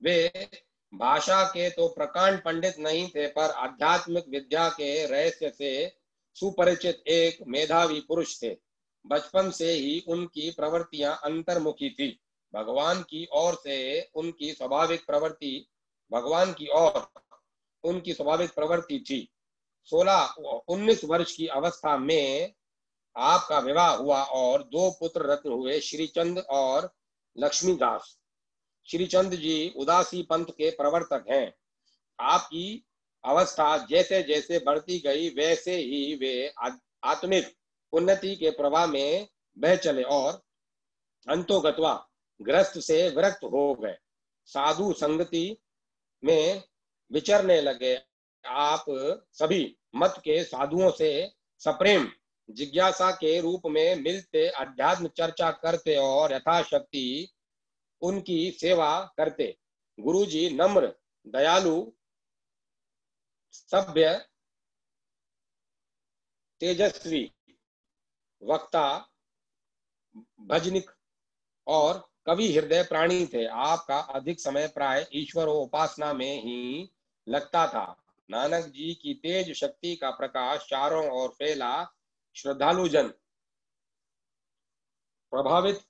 वे भाषा के तो प्रकांड पंडित नहीं थे, पर आध्यात्मिक विद्या के रहस्य से सुपरिचित एक मेधावी पुरुष थे। बचपन से ही उनकी प्रवृत्तियां अंतर्मुखी थी। भगवान की ओर उनकी स्वाभाविक प्रवृत्ति थी। 19 वर्ष की अवस्था में आपका विवाह हुआ और 2 पुत्र रत्न हुए, श्रीचंद और लक्ष्मीदास। श्रीचंद जी उदासी पंथ के प्रवर्तक हैं। आपकी अवस्था जैसे जैसे बढ़ती गई, वैसे ही वे आत्मिक उन्नति के प्रवाह में बह चले और अंतोगत्वा ग्रस्त से विरक्त हो गए। साधु संगति में विचरने लगे। आप सभी मत के साधुओं से सप्रेम जिज्ञासा के रूप में मिलते, अध्यात्म चर्चा करते और यथाशक्ति उनकी सेवा करते। गुरुजी नम्र, दयालु, सभ्य, तेजस्वी, वक्ता, भजनिक और कवि हृदय प्राणी थे। आपका अधिक समय प्राय ईश्वर उपासना में ही लगता था। नानक जी की तेज शक्ति का प्रकाश चारों ओर फैला। श्रद्धालुजन प्रभावित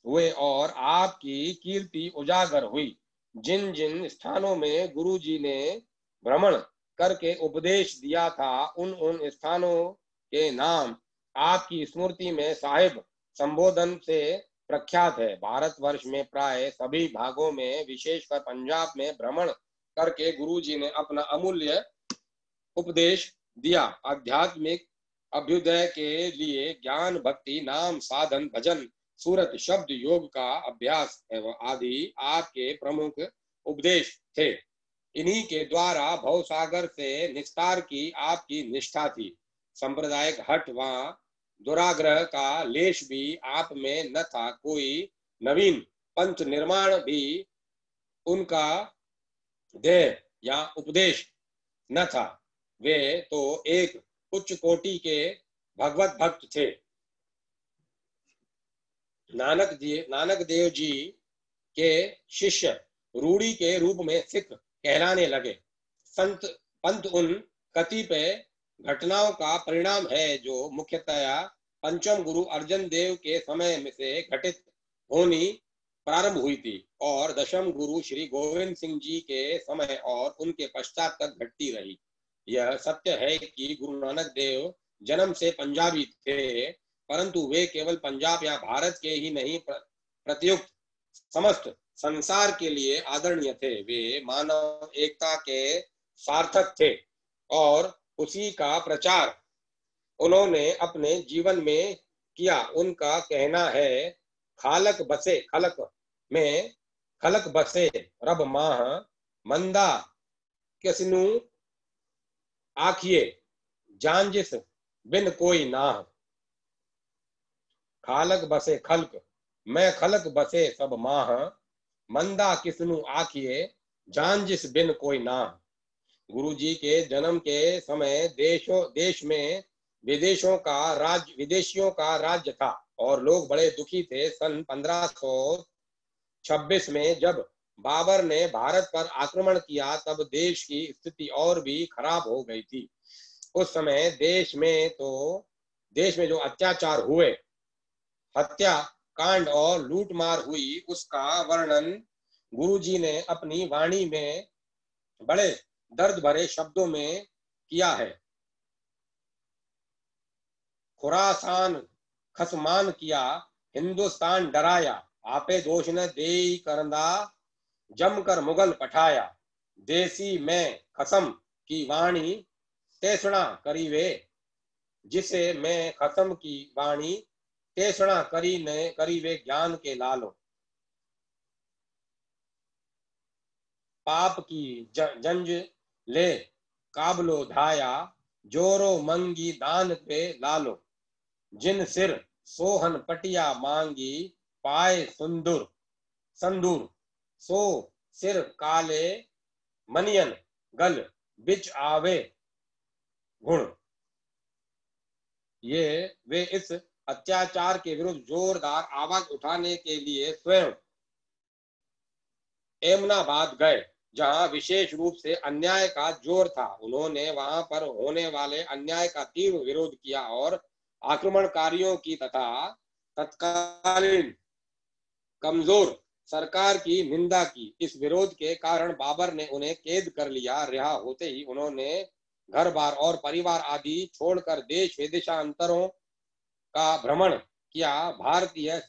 हुए और आपकी कीर्ति उजागर हुई। जिन जिन स्थानों में गुरु जी ने भ्रमण करके उपदेश दिया था, उन स्थानों के नाम आपकी स्मृति में साहिब संबोधन से प्रख्यात है। भारतवर्ष में प्राय सभी भागों में, विशेषकर पंजाब में भ्रमण करके गुरु जी ने अपना अमूल्य उपदेश दिया। आध्यात्मिक अभ्युदय के लिए ज्ञान, भक्ति, नाम, साधन, भजन, सूरत, शब्द, योग का अभ्यास एवं आदि आपके प्रमुख उपदेश थे। इन्हीं के द्वारा भवसागर से निस्तार की आपकी निष्ठा थी। सांप्रदायिक हट व दुराग्रह का लेश भी आप में न था। कोई नवीन पंथ निर्माण भी उनका ध्येय या उपदेश न था। वे तो एक उच्च कोटि के भगवत भक्त थे। नानक देव जी के शिष्य रूढ़ी के रूप में सिख कहलाने लगे। संत पंथ उन कतिपय घटनाओं का परिणाम है जो मुख्यतया पंचम गुरु अर्जन देव के समय में से घटित होनी प्रारंभ हुई थी और दशम गुरु श्री गोविंद सिंह जी के समय और उनके पश्चात तक घटती रही। यह सत्य है कि गुरु नानक देव जन्म से पंजाबी थे, परंतु वे केवल पंजाब या भारत के ही नहीं, प्रत्युक्त समस्त संसार के लिए आदरणीय थे। वे मानव एकता के सार्थक थे और उसी का प्रचार उन्होंने अपने जीवन में किया। उनका कहना है, खालक बसे खलक बसे रब माह, मंदा किसनु आखिए जान जिस बिन कोई नाह। खालक बसे खलक, मैं खलक बसे सब माह, मंदा किसनु आखिए जान जिस बिन कोई नाह। गुरु जी के जन्म के समय देश में विदेशियों का राज्य था और लोग बड़े दुखी थे। सन 1526 में जब बाबर ने भारत पर आक्रमण किया तब देश की स्थिति और भी खराब हो गई थी। उस समय देश में जो अत्याचार हुए, हत्या कांड और लूटमार हुई, उसका वर्णन गुरुजी ने अपनी वाणी में बड़े दर्द भरे शब्दों में किया है। खुरासान खसमान किया, हिंदुस्तान डराया, आपे दोष न देई करंदा, जमकर मुगल पठाया, देसी में खसम की वाणी तेसणा करी वे, जिसे मैं खसम की वाणी तेसणा करी वे ज्ञान के लालो। पाप की जंज ले काबलो धाया, जोरो मंगी दान पे लालो, जिन सिर सोहन पटिया मांगी, पाए संदूर, सो सिर काले मनियन गल बिच आवे गुण। वे इस अत्याचार के विरुद्ध जोरदार आवाज उठाने के लिए स्वयं एमनाबाद गए, जहां विशेष रूप से अन्याय का जोर था। उन्होंने वहां पर होने वाले अन्याय का तीव्र विरोध किया और आक्रमणकारियों की तथा तत्कालीन कमजोर सरकार की निंदा की। इस विरोध के कारण बाबर ने उन्हें कैद कर लिया। रिहा होते ही उन्होंने घर बार और परिवार आदि छोड़कर देश विदेशांतरों का भ्रमण किया। भारतीय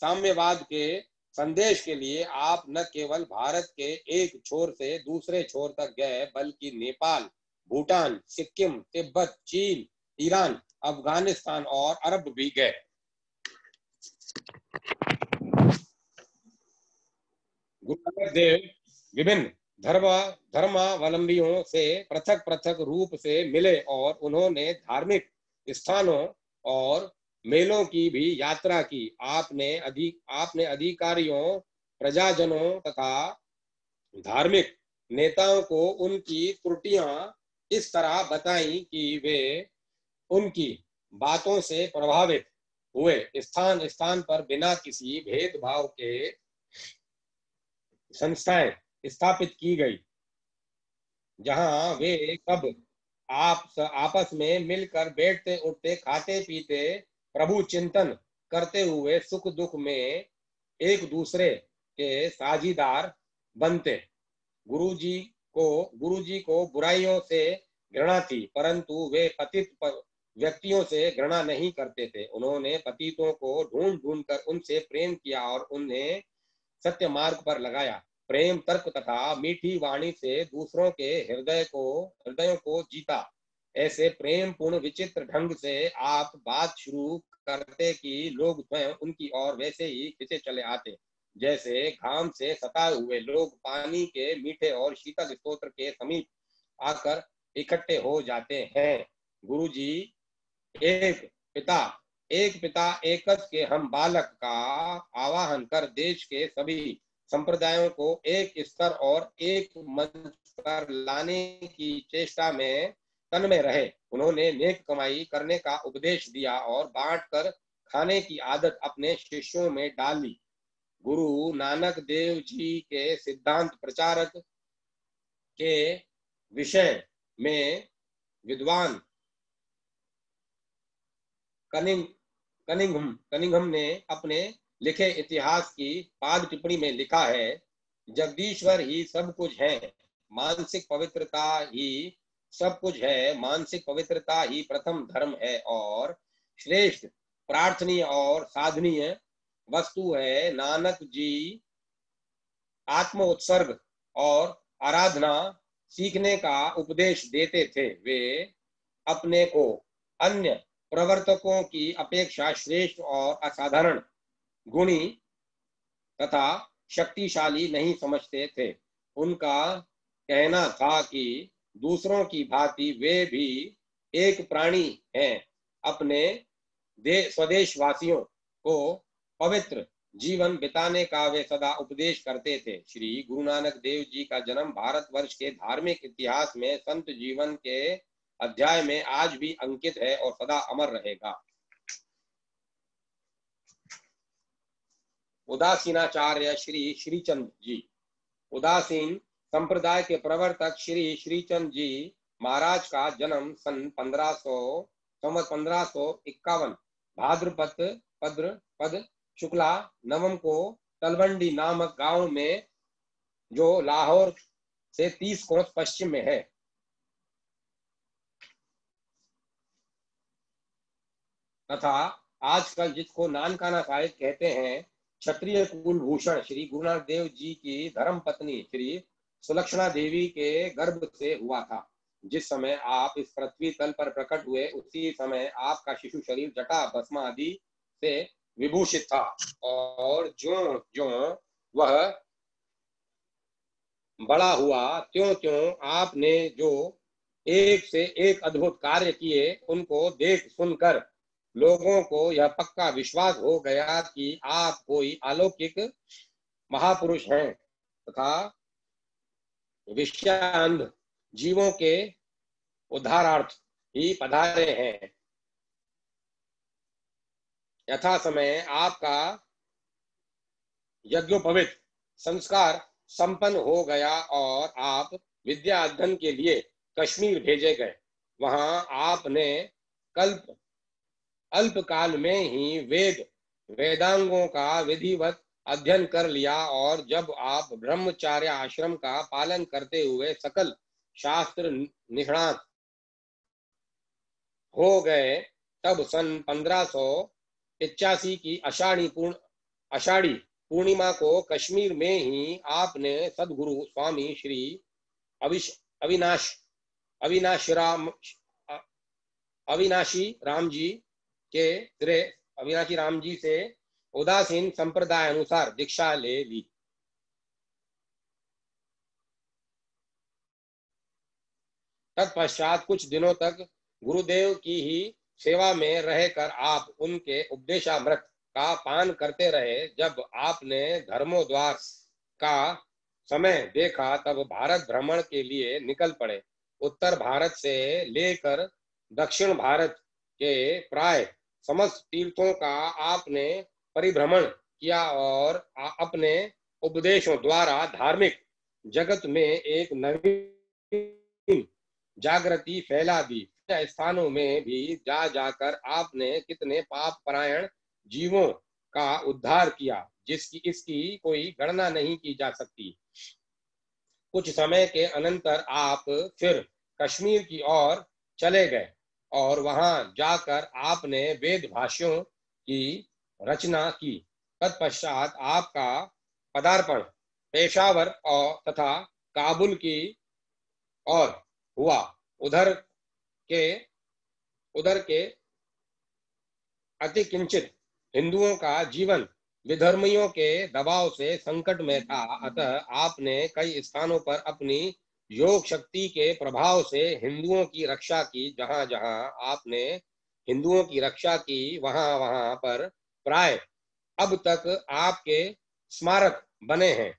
साम्यवाद के संदेश के लिए आप न केवल भारत के एक छोर से दूसरे छोर तक गए, बल्कि नेपाल, भूटान, सिक्किम, तिब्बत, चीन, ईरान, अफगानिस्तान और अरब भी गए। गुरु नानक देव विभिन्न धर्मावलंबियों से पृथक पृथक रूप से मिले और उन्होंने धार्मिक स्थानों और मेलों की भी यात्रा की। आपने अधिकारियों, प्रजाजनों तथा धार्मिक नेताओं को उनकी त्रुटियां इस तरह बताई कि वे उनकी बातों से प्रभावित हुए। स्थान स्थान पर बिना किसी भेदभाव के संस्थाएं स्थापित की गई, जहां वे सब आपस में मिलकर बैठते उठते, खाते पीते, प्रभु चिंतन करते हुए सुख दुख में एक दूसरे के साझीदार बनते। गुरुजी को बुराइयों से घृणा थी, परंतु वे पतित व्यक्तियों से घृणा नहीं करते थे। उन्होंने पतितों को ढूंढ ढूंढ कर उनसे प्रेम किया और उन्हें सत्य मार्ग पर लगाया। प्रेम, तर्क तथा मीठी वाणी से दूसरों के हृदयों को जीता। ऐसे प्रेम पूर्ण विचित्र ढंग से आप बात शुरू करते कि लोग स्वयं उनकी ओर वैसे ही खिंचे चले आते, जैसे घाम से सताए हुए लोग पानी के मीठे और शीतल स्रोत के समीप आकर इकट्ठे हो जाते हैं। गुरुजी एक पिता एकच के हम बालक का आवाहन कर देश के सभी संप्रदायों को एक स्तर और एक मंच पर लाने की चेष्टा में तन्मय रहे। उन्होंने नेक कमाई करने का उपदेश दिया और बांट कर खाने की आदत अपने शिष्यों में डाली। गुरु नानक देव जी के सिद्धांत प्रचारक के विषय में विद्वान कनिंघम ने अपने लिखे इतिहास की पाद टिप्पणी में लिखा है, जगदीश्वर ही सब कुछ है, मानसिक पवित्रता ही सब कुछ है, मानसिक पवित्रता ही प्रथम धर्म है और श्रेष्ठ प्रार्थनीय और साधनीय वस्तु है। नानक जी आत्मोत्सर्ग और आराधना सीखने का उपदेश देते थे। वे अपने को अन्य प्रवर्तकों की अपेक्षा श्रेष्ठ और असाधारण, गुणी तथा शक्तिशाली नहीं समझते थे। उनका कहना था कि दूसरों की भांति वे भी एक प्राणी हैं। अपने स्वदेशवासियों को पवित्र जीवन बिताने का वे सदा उपदेश करते थे। श्री गुरु नानक देव जी का जन्म भारतवर्ष के धार्मिक इतिहास में संत जीवन के अध्याय में आज भी अंकित है और सदा अमर रहेगा। उदासीनाचार्य श्री श्रीचंद जी। उदासीन संप्रदाय के प्रवर्तक श्री श्रीचंद जी महाराज का जन्म सन 1551 भाद्रपद पद शुक्ला नवम को तलवंडी नामक गांव में, जो लाहौर से 30 कोस पश्चिम में है, तथा आजकल जिसको नानकाना साहिब कहते हैं, क्षत्रिय कुलभूषण श्री गुरु नानक देव जी की धर्म पत्नी श्री सुलक्षणा देवी के गर्भ से हुआ था। जिस समय आप इस पृथ्वी तल पर प्रकट हुए, उसी समय आपका शिशु शरीर जटा भस्म आदि से विभूषित था, और ज्यों ज्यों वह बड़ा हुआ त्यों त्यों आपने जो एक से एक अद्भुत कार्य किए, उनको देख सुनकर लोगों को यह पक्का विश्वास हो गया कि आप कोई अलौकिक महापुरुष हैं तथा विषयांध जीवों के उद्धारार्थ ही पधारे हैं। यथा समय आपका यज्ञोपवीत संस्कार संपन्न हो गया और आप विद्या अध्ययन के लिए कश्मीर भेजे गए। वहां आपने अल्प काल में ही वेदांगों का विधिवत अध्ययन कर लिया, और जब आप ब्रह्मचार्य आश्रम का पालन करते हुए सकल शास्त्र निष्णात हो गए, तब सन 1581 की आषाढ़ी पूर्णिमा को कश्मीर में ही आपने सदगुरु स्वामी श्री अविनाशी राम जी से उदासीन संप्रदाय अनुसार दीक्षा ले ली। तत्पश्चात कुछ दिनों तक गुरुदेव की ही सेवा में रहकर आप उनके उपदेशामृत का पान करते रहे। जब आपने धर्मोद्धार का समय देखा, तब भारत भ्रमण के लिए निकल पड़े। उत्तर भारत से लेकर दक्षिण भारत के प्राय समस्त तीर्थों का आपने परिभ्रमण किया और अपने उपदेशों द्वारा धार्मिक जगत में एक नवीन जागृति फैला दी। स्थानों में भी जा जाकर आपने कितने पाप परायण जीवों का उद्धार किया, जिसकी इसकी कोई गणना नहीं की जा सकती। कुछ समय के अनंतर आप फिर कश्मीर की ओर चले गए और वहां जाकर आपने वेद भाष्यों की रचना की। तत्पश्चात आपका पदार्पण पेशावर और तथा काबुल की ओर हुआ। उधर के अति किंचित हिंदुओं का जीवन विधर्मियों के दबाव से संकट में था, अतः आपने कई स्थानों पर अपनी योग शक्ति के प्रभाव से हिंदुओं की रक्षा की। जहां जहां आपने हिंदुओं की रक्षा की, वहां वहां पर प्राय अब तक आपके स्मारक बने हैं।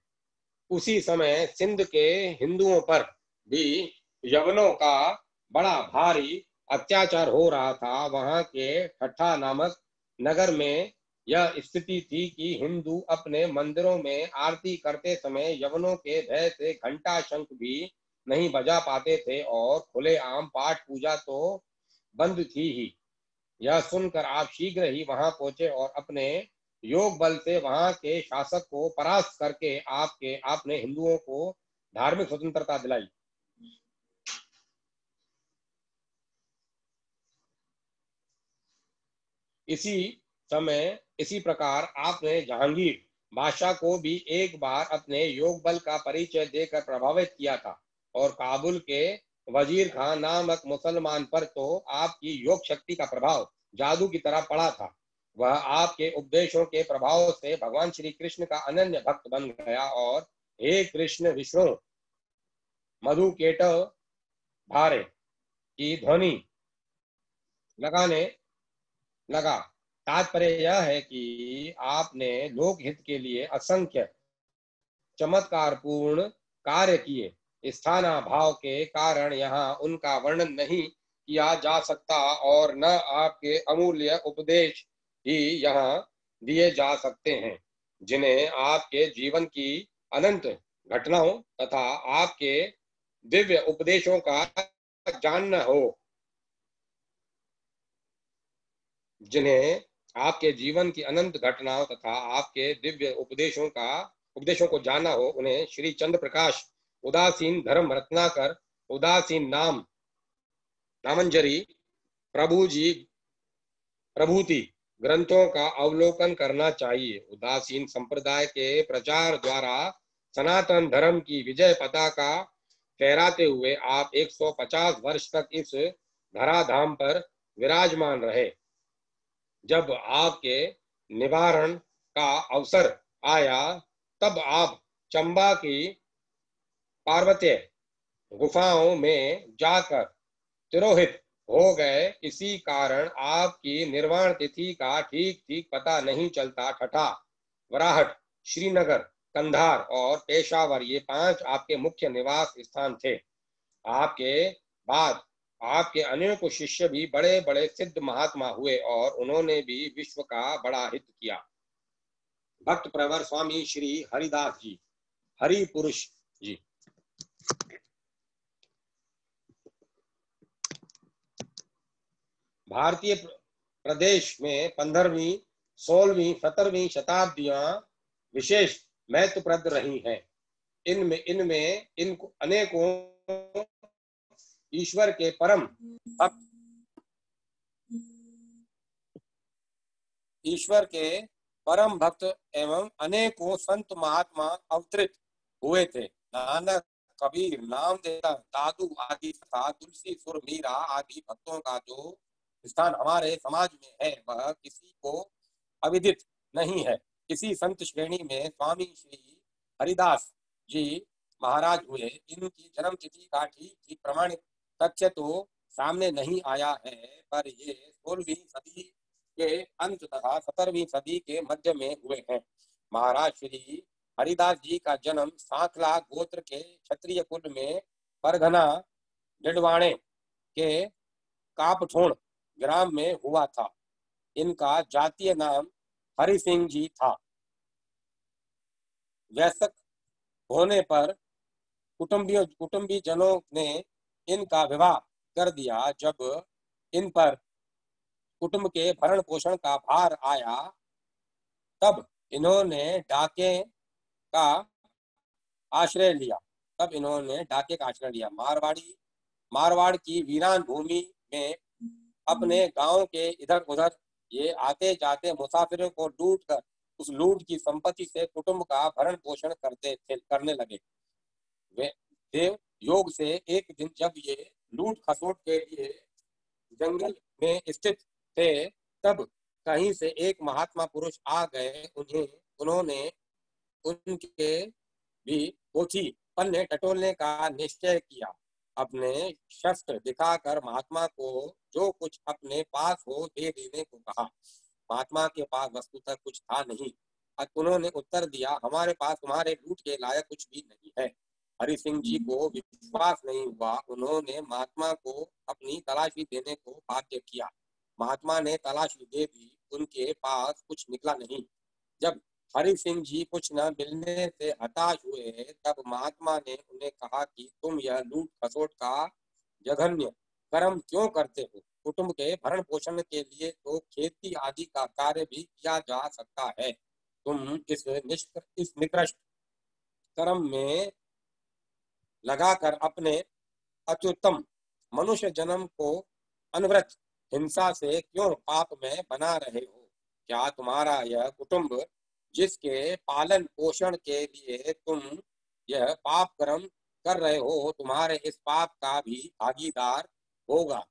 उसी समय सिंध के हिंदुओं पर भी यवनों का बड़ा भारी अत्याचार हो रहा था। वहां के ठट्ठा नामक नगर में यह स्थिति थी कि हिंदू अपने मंदिरों में आरती करते समय यवनों के भय से घंटा शंख भी नहीं बजा पाते थे, और खुलेआम पाठ पूजा तो बंद थी ही। यह सुनकर आप शीघ्र ही वहां पहुंचे और अपने योग बल से वहां के शासक को परास्त करके आपने हिंदुओं को धार्मिक स्वतंत्रता दिलाई। इसी प्रकार आपने जहांगीर बादशाह को भी एक बार अपने योग बल का परिचय देकर प्रभावित किया था, और काबुल के वजीर खान नामक मुसलमान पर तो आपकी योग शक्ति का प्रभाव जादू की तरह पड़ा था। वह आपके उपदेशों के प्रभाव से भगवान श्री कृष्ण का अनन्य भक्त बन गया और हे कृष्ण विष्णु मधु केटव भारे की ध्वनि लगाने लगा। तात्पर्य यह है कि आपने लोकहित के लिए असंख्य चमत्कारपूर्ण कार्य किए। स्थानाभाव के कारण यहाँ उनका वर्णन नहीं किया जा सकता, और न आपके अमूल्य उपदेश ही यहाँ दिए जा सकते हैं। जिन्हें आपके जीवन की अनंत घटनाओं तथा आपके दिव्य उपदेशों का जानना हो, जिन्हें आपके जीवन की अनंत घटनाओं तथा आपके दिव्य उपदेशों को जानना हो, उन्हें श्री चंद्र प्रकाश उदासीन धर्म रत्नाकर उदासीन नामंजरी प्रभूति ग्रंथों का अवलोकन करना चाहिए। उदासीन संप्रदाय के प्रचार द्वारा सनातन धर्म की विजय पताका फहराते हुए आप 150 वर्ष तक इस धराधाम पर विराजमान रहे। जब आपके निवारण का अवसर आया, तब आप चंबा की पार्वत्य गुफाओं में जाकर तिरोहित हो गए। इसी कारण आपकी निर्वाण तिथि का ठीक ठीक पता नहीं चलता। ठठा, वराहट, श्रीनगर, कंधार और पेशावर, ये 5 आपके मुख्य निवास स्थान थे। आपके बाद आपके अनेकों शिष्य भी बड़े बड़े सिद्ध महात्मा हुए और उन्होंने भी विश्व का बड़ा हित किया। भक्त प्रवर स्वामी श्री हरिदास जी, हरि पुरुष जी। भारतीय प्रदेश में 15वीं, 16वीं, 17वीं शताब्दियां विशेष महत्वप्रद रही हैं। इनमें अनेकों ईश्वर के परम भक्त एवं अनेकों संत महात्मा अवतरित हुए थे। नानक, कबीर, नामदेव, दादू आदि तथा तुलसी, सुर, मीरा आदि भक्तों का जो स्थान हमारे समाज में है, वह किसी को अविदित नहीं है। इसी संत श्रेणी में स्वामी श्री हरिदास जी महाराज हुए। इनकी जन्म तिथि का ठीक ठीक प्रमाणित तथ्य तो सामने नहीं आया है, पर ये 16वीं सदी के अंत तथा 17वीं सदी के मध्य में हुए हैं। महाराज श्री हरिदास जी का जन्म सांखला गोत्र के क्षत्रिय कुल में परगना डिडवाणे के कापठोण ग्राम में हुआ था। इनका जातीय नाम हरि सिंह जी था। वयस्क होने पर कुटुंबी जनों ने इनका विवाह कर दिया। जब इन पर कुटुंब के भरण पोषण का भार आया, तब इन्होंने डाके का आश्रय लिया। मारवाड़ की वीरान भूमि में अपने गांव के इधर उधर ये आते जाते मुसाफिरों को लूट कर उस लूट की संपत्ति से कुटुंब का भरण पोषण करने लगे। वे देव योग से एक दिन जब ये लूट खसोट के लिए जंगल में स्थित थे, तब कहीं से एक महात्मा पुरुष आ गए। उन्होंने उनके भी पोथी पन्ने टटोलने का निश्चय किया। अपने शस्त्र दिखाकर महात्मा को जो कुछ अपने पास हो दे देने को कहा। महात्मा के पास वस्तुतः कुछ था नहीं। उन्होंने उत्तर दिया, हमारे पास तुम्हारे लूट के लायक कुछ भी नहीं है। हरि सिंह जी को विश्वास नहीं हुआ। उन्होंने महात्मा को अपनी तलाशी देने को बाध्य किया। महात्मा ने तलाशी दे दी। उनके पास कुछ निकला नहीं। जब हरि सिंह जी कुछ न मिलने से हताश हुए, तब महात्मा ने उन्हें कहा कि तुम यह लूट खसोट का जघन्य कर्म क्यों करते हो? कुटुंब के भरण पोषण के लिए तो खेती आदि का कार्य भी किया जा सकता है। तुम इस निकृष्ट कर्म में लगाकर अपने अत्युत्तम मनुष्य जन्म को अनवरत हिंसा से क्यों पाप में बना रहे हो? क्या तुम्हारा यह कुटुंब जिसके पालन पोषण के लिए तुम यह पाप कर्म कर रहे हो, तुम्हारे इस पाप का भी भागीदार होगा?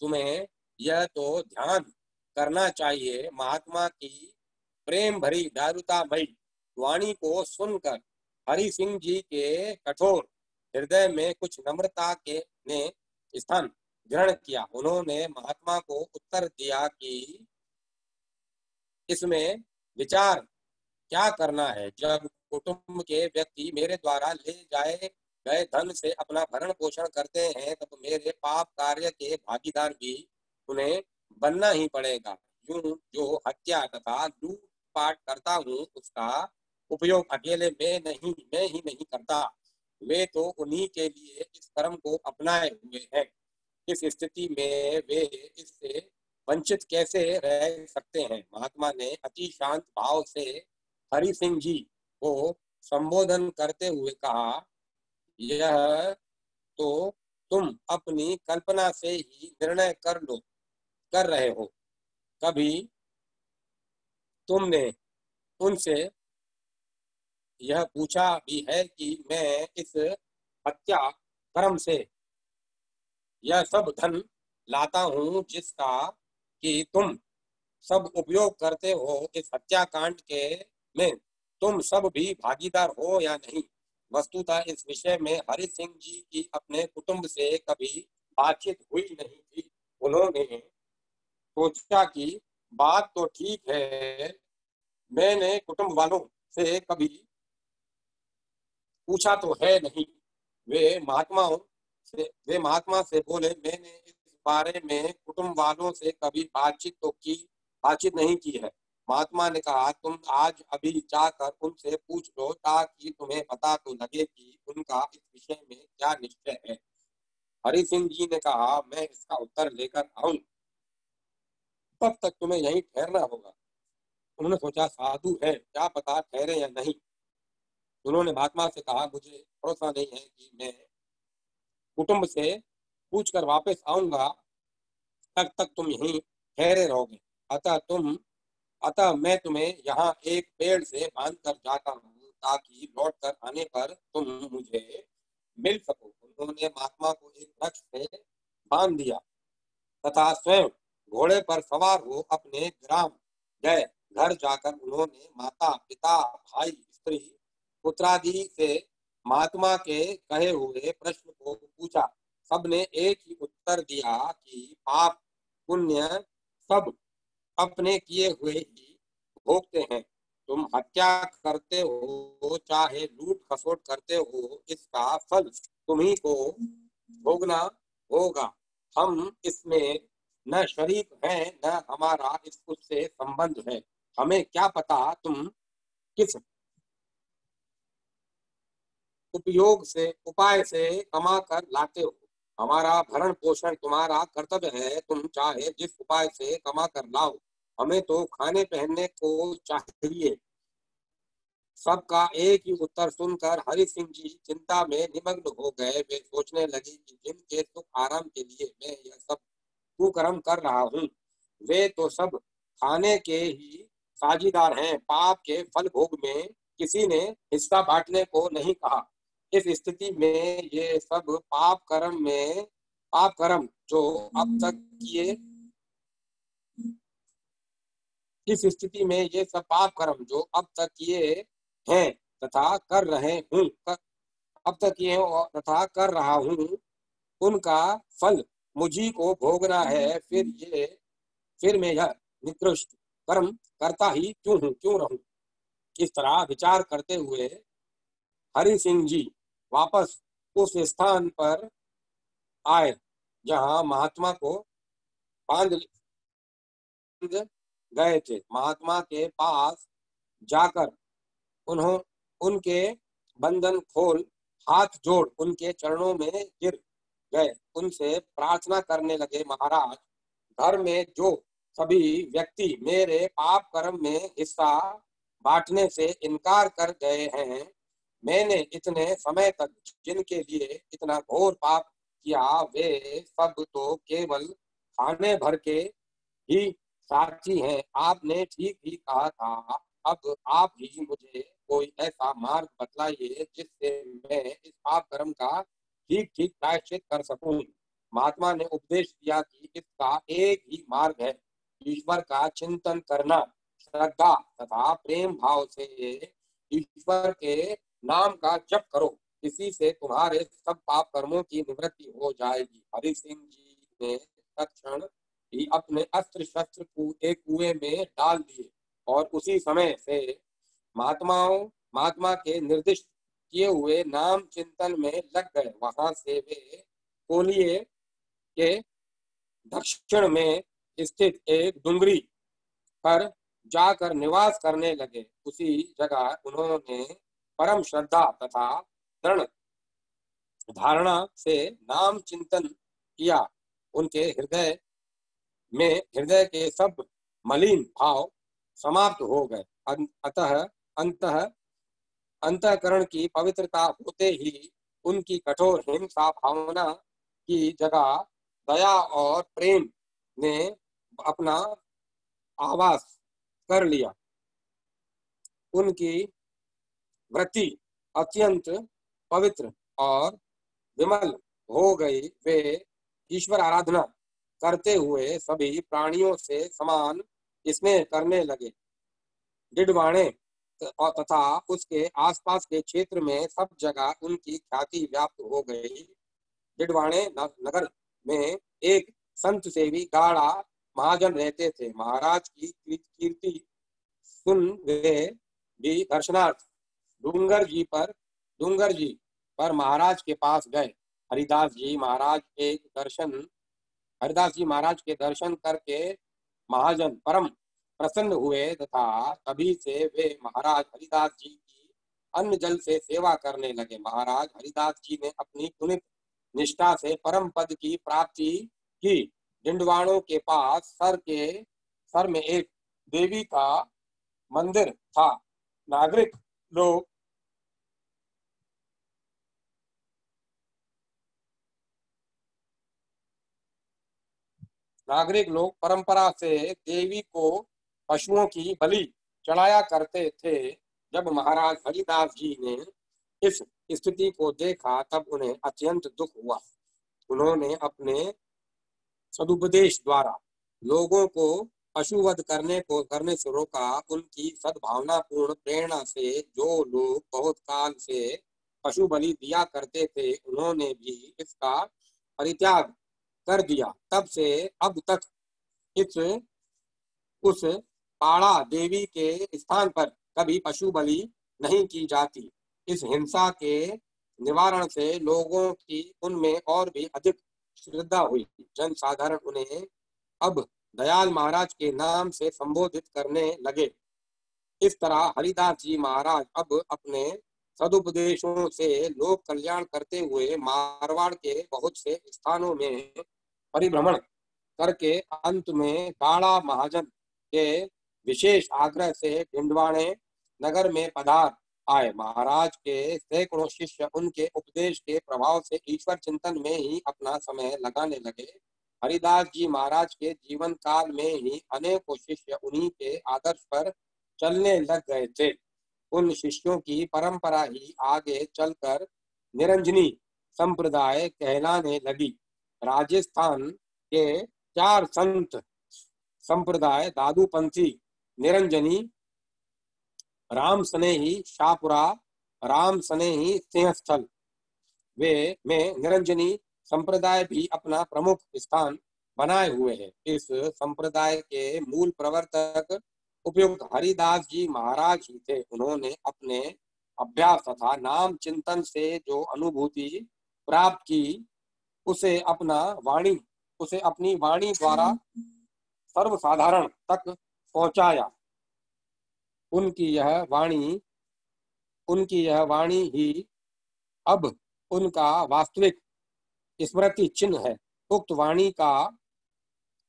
तुम्हें यह तो ध्यान करना चाहिए। महात्मा की प्रेम भरी दारुतामयी वाणी को सुनकर हरि सिंह जी के कठोर हृदय में कुछ नम्रता ने स्थान ग्रहण किया। उन्होंने महात्मा को उत्तर दिया कि इसमें विचार क्या करना है। जब कुटुंब के व्यक्ति मेरे द्वारा ले जाए गए धन से अपना भरण पोषण करते हैं, तब मेरे पाप कार्य के भागीदार भी उन्हें बनना ही पड़ेगा। यूं जो हत्या तथा लूट पाठ करता हूँ उसका उपयोग अकेले मैं ही नहीं करता, वे तो उन्हीं के लिए इस कर्म को अपनाए हुए हैं। इस स्थिति में वे इससे वंचित कैसे रह सकते हैं? महात्मा ने अति शांत भाव से हरि सिंह जी को संबोधन करते हुए कहा, यह तो तुम अपनी कल्पना से ही निर्णय कर रहे हो। कभी तुमने उनसे यह पूछा भी है कि मैं इस हत्या कर्म से यह सब धन लाता हूँ जिसका कि तुम सब उपयोग करते हो, इस हत्याकांड के में तुम सब भी भागीदार हो या नहीं? वस्तुतः इस विषय में हरि सिंह जी की अपने कुटुंब से कभी बातचीत हुई नहीं थी। उन्होंने सोचा कि बात तो ठीक है, मैंने कुटुंब वालों से कभी पूछा तो है नहीं। वे महात्मा से बोले, मैंने इस बारे में कुटुंब वालों से कभी बातचीत नहीं की है। महात्मा ने कहा, तुम आज अभी जाकर उनसे पूछ लो ताकि तुम्हें पता तो लगे कि उनका इस विषय में क्या निश्चय है। हरि सिंह जी ने कहा, मैं इसका उत्तर लेकर आऊं, तब तक तुम्हें यहीं ठहरना होगा। उन्होंने सोचा, साधु है, क्या पता ठहरे या नहीं। उन्होंने महात्मा से कहा, मुझे भरोसा नहीं है कि मैं कुटुंब से पूछकर वापस आऊंगा, तब तक तुम यहीं ठहरे रहोगे। अतः मैं तुम्हें यहाँ एक पेड़ से बांध कर जाता हूँ ताकि लौट कर आने पर तुम मुझे मिल सको। उन्होंने महात्मा को एक वृक्ष से बांध दिया तथा स्वयं घोड़े पर सवार हो अपने ग्राम गए। घर जाकर उन्होंने माता पिता भाई स्त्री पुत्रादि से महात्मा के कहे हुए प्रश्न को पूछा। सबने एक ही उत्तर दिया कि पाप पुण्य सब अपने किए हुए ही भोगते हैं। तुम हत्या करते हो चाहे लूट खसोट करते हो, इसका फल तुम्ही को भोगना होगा। हम इसमें न शरीक हैं न हमारा उससे संबंध है। हमें क्या पता तुम किस उपाय से कमा कर लाते हो। हमारा भरण पोषण तुम्हारा कर्तव्य है, तुम चाहे जिस उपाय से कमा कर लाओ, हमें तो खाने पहनने को चाहिए। सबका एक ही उत्तर सुनकर हरि सिंह जी चिंता में निमग्न हो गए। वे सोचने लगे कि जिनके सुख आराम के लिए मैं यह सब कुकर्म कर रहा हूँ, वे तो सब खाने के ही साझीदार हैं, पाप के फल भोग में किसी ने हिस्सा बांटने को नहीं कहा। इस स्थिति में ये सब पाप कर्म जो अब तक किए इस स्थिति में ये सब पाप कर्म जो अब तक किए हैं तथा कर रहे हूँ अब तक किए तथा कर रहा हूँ, उनका फल मुझी को भोगना है। फिर मैं यह निकृष्ट कर्म करता ही क्यों रहूं? इस तरह विचार करते हुए हरि सिंह जी वापस उस स्थान पर आए जहां महात्मा को बांध गए थे। महात्मा के पास जाकर उनके बंधन खोल हाथ जोड़ उनके चरणों में गिर गए, उनसे प्रार्थना करने लगे, महाराज, घर में जो सभी व्यक्ति मेरे पाप कर्म में हिस्सा बांटने से इनकार कर गए हैं, मैंने इतने समय तक जिनके लिए इतना घोर पाप किया, वे सब तो केवल खाने भर के ही साक्षी हैं। आपने ठीक ही कहा था। अब आप ही मुझे कोई ऐसा मार्ग बतलाइए जिससे मैं इस पाप कर्म का ठीक ठीक प्रायश्चित कर सकूं। महात्मा ने उपदेश दिया कि इसका एक ही मार्ग है, ईश्वर का चिंतन करना, श्रद्धा तथा प्रेम भाव से ईश्वर के नाम का जप करो, इसी से तुम्हारे सब पाप कर्मों की निवृत्ति हो जाएगी। हरि सिंह जी ने तत्क्षण ही अपने अस्त्र शस्त्र एक कुएं में डाल दिए और उसी समय से महात्मा के निर्दिष्ट किए हुए नाम चिंतन में लग गए। वहां से वे कोलिए के दक्षिण में स्थित एक डुंगरी पर जाकर निवास करने लगे। उसी जगह उन्होंने परम श्रद्धा तथा दृढ़ धारणा से नाम चिंतन किया। उनके हृदय के सब मलिन भाव समाप्त हो गए। अतः अंतःकरण की पवित्रता होते ही उनकी कठोर हिंसा भावना की जगह दया और प्रेम ने अपना आवास कर लिया। उनकी वृत्ति अत्यंत पवित्र और विमल हो गई। वे ईश्वर आराधना करते हुए सभी प्राणियों से समान स्नेह करने लगे। डिडवाणे तथा उसके आसपास के क्षेत्र में सब जगह उनकी ख्याति व्याप्त हो गई। डिडवाणे नगर में एक संत सेवी गाड़ा महाजन रहते थे। महाराज की कीर्ति सुन वे भी दर्शनार्थ डूंगर जी पर महाराज के पास गए। हरिदास जी महाराज के दर्शन करके महाजन परम प्रसन्न हुए तथा तभी से वे महाराज हरिदास जी की अन्न जल से सेवा करने लगे। महाराज हरिदास जी ने अपनी पुनित निष्ठा से परम पद की प्राप्ति की। डिंडवाणों के पास सर में एक देवी का मंदिर था। नागरिक लोग परंपरा से देवी को पशुओं की बलि चढ़ाया करते थे। जब महाराज हरिदास जी ने इस स्थिति को देखा तब उन्हें अत्यंत दुख हुआ। उन्होंने अपने सदुपदेश द्वारा लोगों को पशुवध करने से रोका। उनकी सद्भावना पूर्ण प्रेरणा से जो लोग बहुत काल से पशु बलि दिया करते थे उन्होंने भी इसका परित्याग कर दिया। तब से अब तक उस पाड़ा देवी के स्थान पर कभी पशु बलि नहीं की जाती। इस हिंसा के निवारण से लोगों की उनमें और भी अधिक श्रद्धा हुई। जन साधारण उन्हें अब दयाल महाराज के नाम से संबोधित करने लगे। इस तरह हरिदास जी महाराज अब अपने सदुपदेशों से लोक कल्याण करते हुए मारवाड़ के बहुत से स्थानों में परिभ्रमण करके अंत में गाड़ा महाजन के विशेष आग्रह से डिंडवाणे नगर में पधार आए। महाराज के सैकड़ों शिष्य उनके उपदेश के प्रभाव से ईश्वर चिंतन में ही अपना समय लगाने लगे। हरिदास जी महाराज के जीवन काल में ही अनेकों शिष्य उन्हीं के आदर्श पर चलने लग गए थे। उन शिष्यों की परंपरा ही आगे चलकर निरंजनी संप्रदाय कहलाने लगी। राजस्थान के 4 संत संप्रदाय दादूपंथी, निरंजनी, राम स्नेही शाहपुरा, राम स्नेही सिंहस्थल वे में निरंजनी संप्रदाय भी अपना प्रमुख स्थान बनाए हुए है। इस संप्रदाय के मूल प्रवर्तक उपयुक्त हरिदास जी महाराज ही थे। उन्होंने अपने अभ्यास तथा नाम चिंतन से जो अनुभूति प्राप्त की उसे अपनी वाणी द्वारा सर्वसाधारण तक पहुंचाया। उनकी यह वाणी ही अब उनका वास्तविक स्मृति चिन्ह है। उक्त वाणी का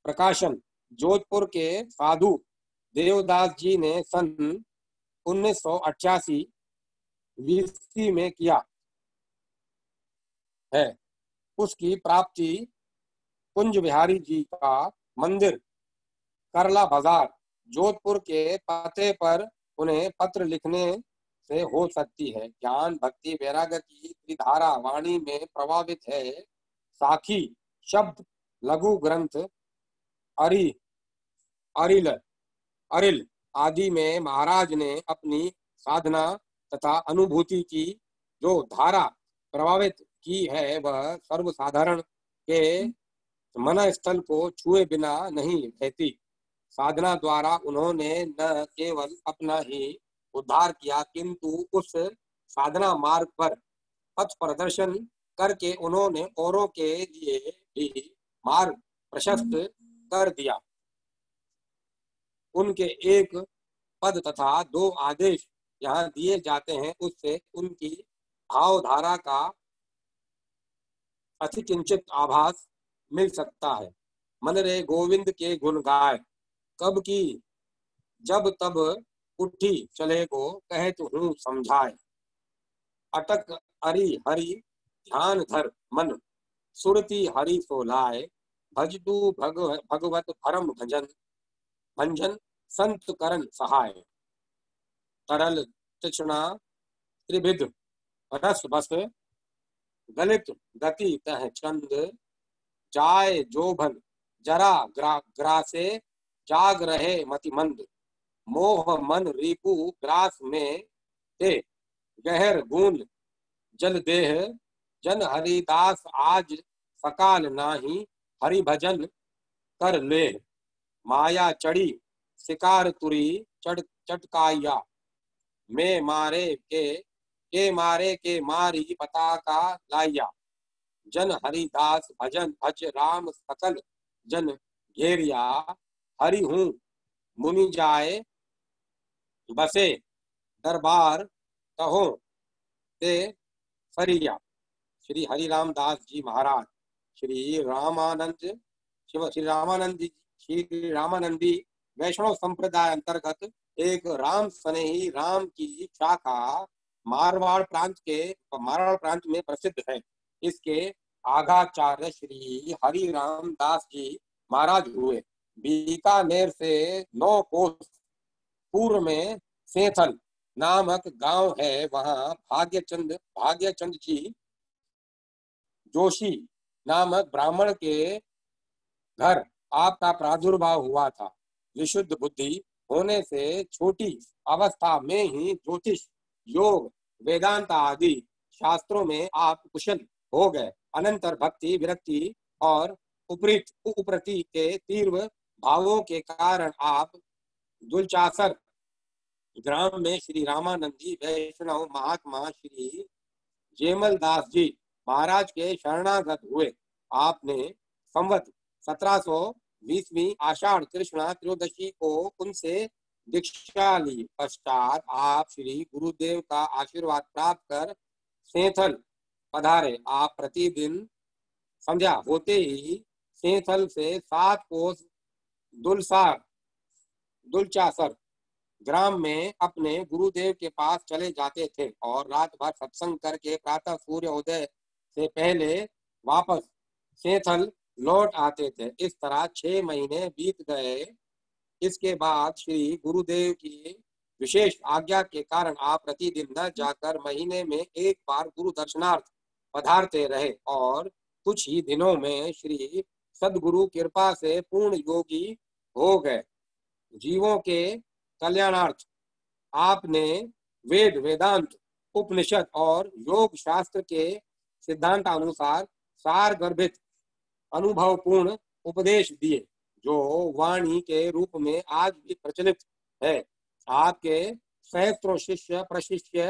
प्रकाशन जोधपुर के साधु देवदास जी ने सन 1988 ईस्वी में किया है। उसकी प्राप्ति कुंज बिहारी जी का मंदिर करला बाजार जोधपुर के पते पर उन्हें पत्र लिखने से हो सकती है। ज्ञान भक्ति वैराग्य की त्रिधारा वाणी में प्रभावित है। साखी शब्द लघु ग्रंथ अरिल आदि में महाराज ने अपनी साधना तथा अनुभूति की जो धारा प्रभावित की है वह सर्वसाधारण के मन स्थल को छुए बिना नहीं रहती। साधना द्वारा उन्होंने न केवल अपना ही उद्धार किया किंतु उस साधना मार्ग पर पथ प्रदर्शन करके उन्होंने औरों के लिए भी मार्ग प्रशस्त कर दिया। उनके एक पद तथा 2 आदेश यहाँ दिए जाते हैं, उससे उनकी भावधारा का अति किंचित आभास मिल सकता है। मन रे गोविंद के गुण गाय, कब की जब तब उठी चले को कहत हूँ समझाए। अटक अरि हरि ध्यान धर मन, सुरति हरि सो लाए। भजतु भगवत परम भजन, भंजन संत करन सहाय। तरल तृष्णा त्रिविध रस बस, गलित गति तह चंद। जाय जोभन जरा ग्रासे, जाग रहे मति मंद। मोह मन रिपु ग्रास में ते, गहर गूंद जल देह। जन हरिदास आज सकाल नाही, हरि भजन कर ले। माया चढ़ी शिकार तुरी, चटकाया में मारे के मारे के मारी पताका लाया। जन हरिदास भजन भज राम, सकल जन घेरिया। हरि हूँ मुनि जाए बसे, दरबार कहो ते सरिया। श्री हरिराम दास जी महाराज श्री रामानंदी वैष्णव संप्रदाय अंतर्गत एक राम स्नेही राम की शाखा मारवाड़ प्रांत में प्रसिद्ध है। इसके आगाचार्य श्री हरिराम दास जी महाराज हुए। बीकानेर से 9 कोस पूर्व में सेंथल नामक गांव है, वहां भाग्यचंद जी जोशी नामक ब्राह्मण के घर आपका प्रादुर्भाव हुआ था। विशुद्ध बुद्धि होने से छोटी अवस्था में ही ज्योतिष, योग, वेदांत आदि शास्त्रों में आप कुशल हो गए। अनंतर भक्ति, विरक्ति और उपरति के तीव्र भावों के कारण आप दुलचासर ग्राम में श्री रामानंदी वैष्णव महात्मा श्री जेमल दास जी महाराज के शरणागत हुए। आपने संवत 1720 आषाढ़ कृष्णा त्रयोदशी को उनसे दीक्षा ली। पश्चात आप श्री गुरुदेव का आशीर्वाद प्राप्त कर सेंथल पधारे। आप प्रतिदिन संध्या होते ही सेंथल से 7 कोस दुलचासर ग्राम में अपने गुरुदेव के पास चले जाते थे और रात भर सत्संग करके प्रातः सूर्योदय से पहले वापस सेंथल लौट आते थे। इस तरह 6 महीने बीत गए। इसके बाद श्री गुरुदेव की विशेष आज्ञा के कारण आप प्रतिदिन न जाकर महीने में एक बार गुरु दर्शनार्थ पधारते रहे और कुछ ही दिनों में श्री सदगुरु कृपा से पूर्ण योगी हो गए। जीवों के कल्याणार्थ आपने वेद, वेदांत, उपनिषद और योग शास्त्र के सिद्धांत अनुसार सार गर्भित अनुभवपूर्ण उपदेश दिए, जो वाणी के रूप में आज भी प्रचलित है। आपके सहस्त्रों शिष्य प्रशिष्य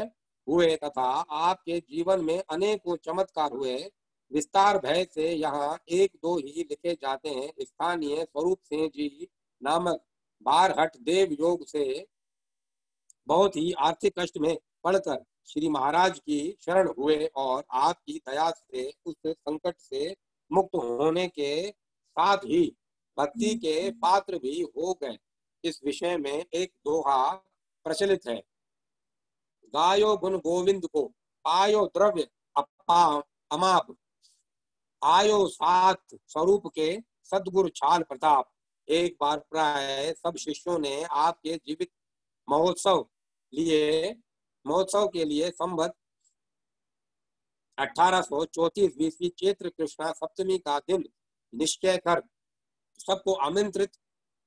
हुए तथा आपके जीवन में अनेकों चमत्कार हुए। विस्तार भय से यहाँ 1-2 ही लिखे जाते हैं। स्थानीय स्वरूप सिंह जी नामक बारहट देव योग से बहुत ही आर्थिक कष्ट में पड़कर श्री महाराज की शरण हुए और आपकी दया से उस संकट से मुक्त होने के साथ ही भक्ति के पात्र भी हो गए। इस विषय में एक दोहा प्रचलित है। गायो गुण गोविंद को, पायो द्रव्य अमाप। आयो सात स्वरूप के, सदगुरु छाल प्रताप। एक बार प्राय सब शिष्यों ने आपके जीवित महोत्सव के लिए संवत 1834 चैत्र कृष्णा सप्तमी का दिन निश्चय कर सबको आमंत्रित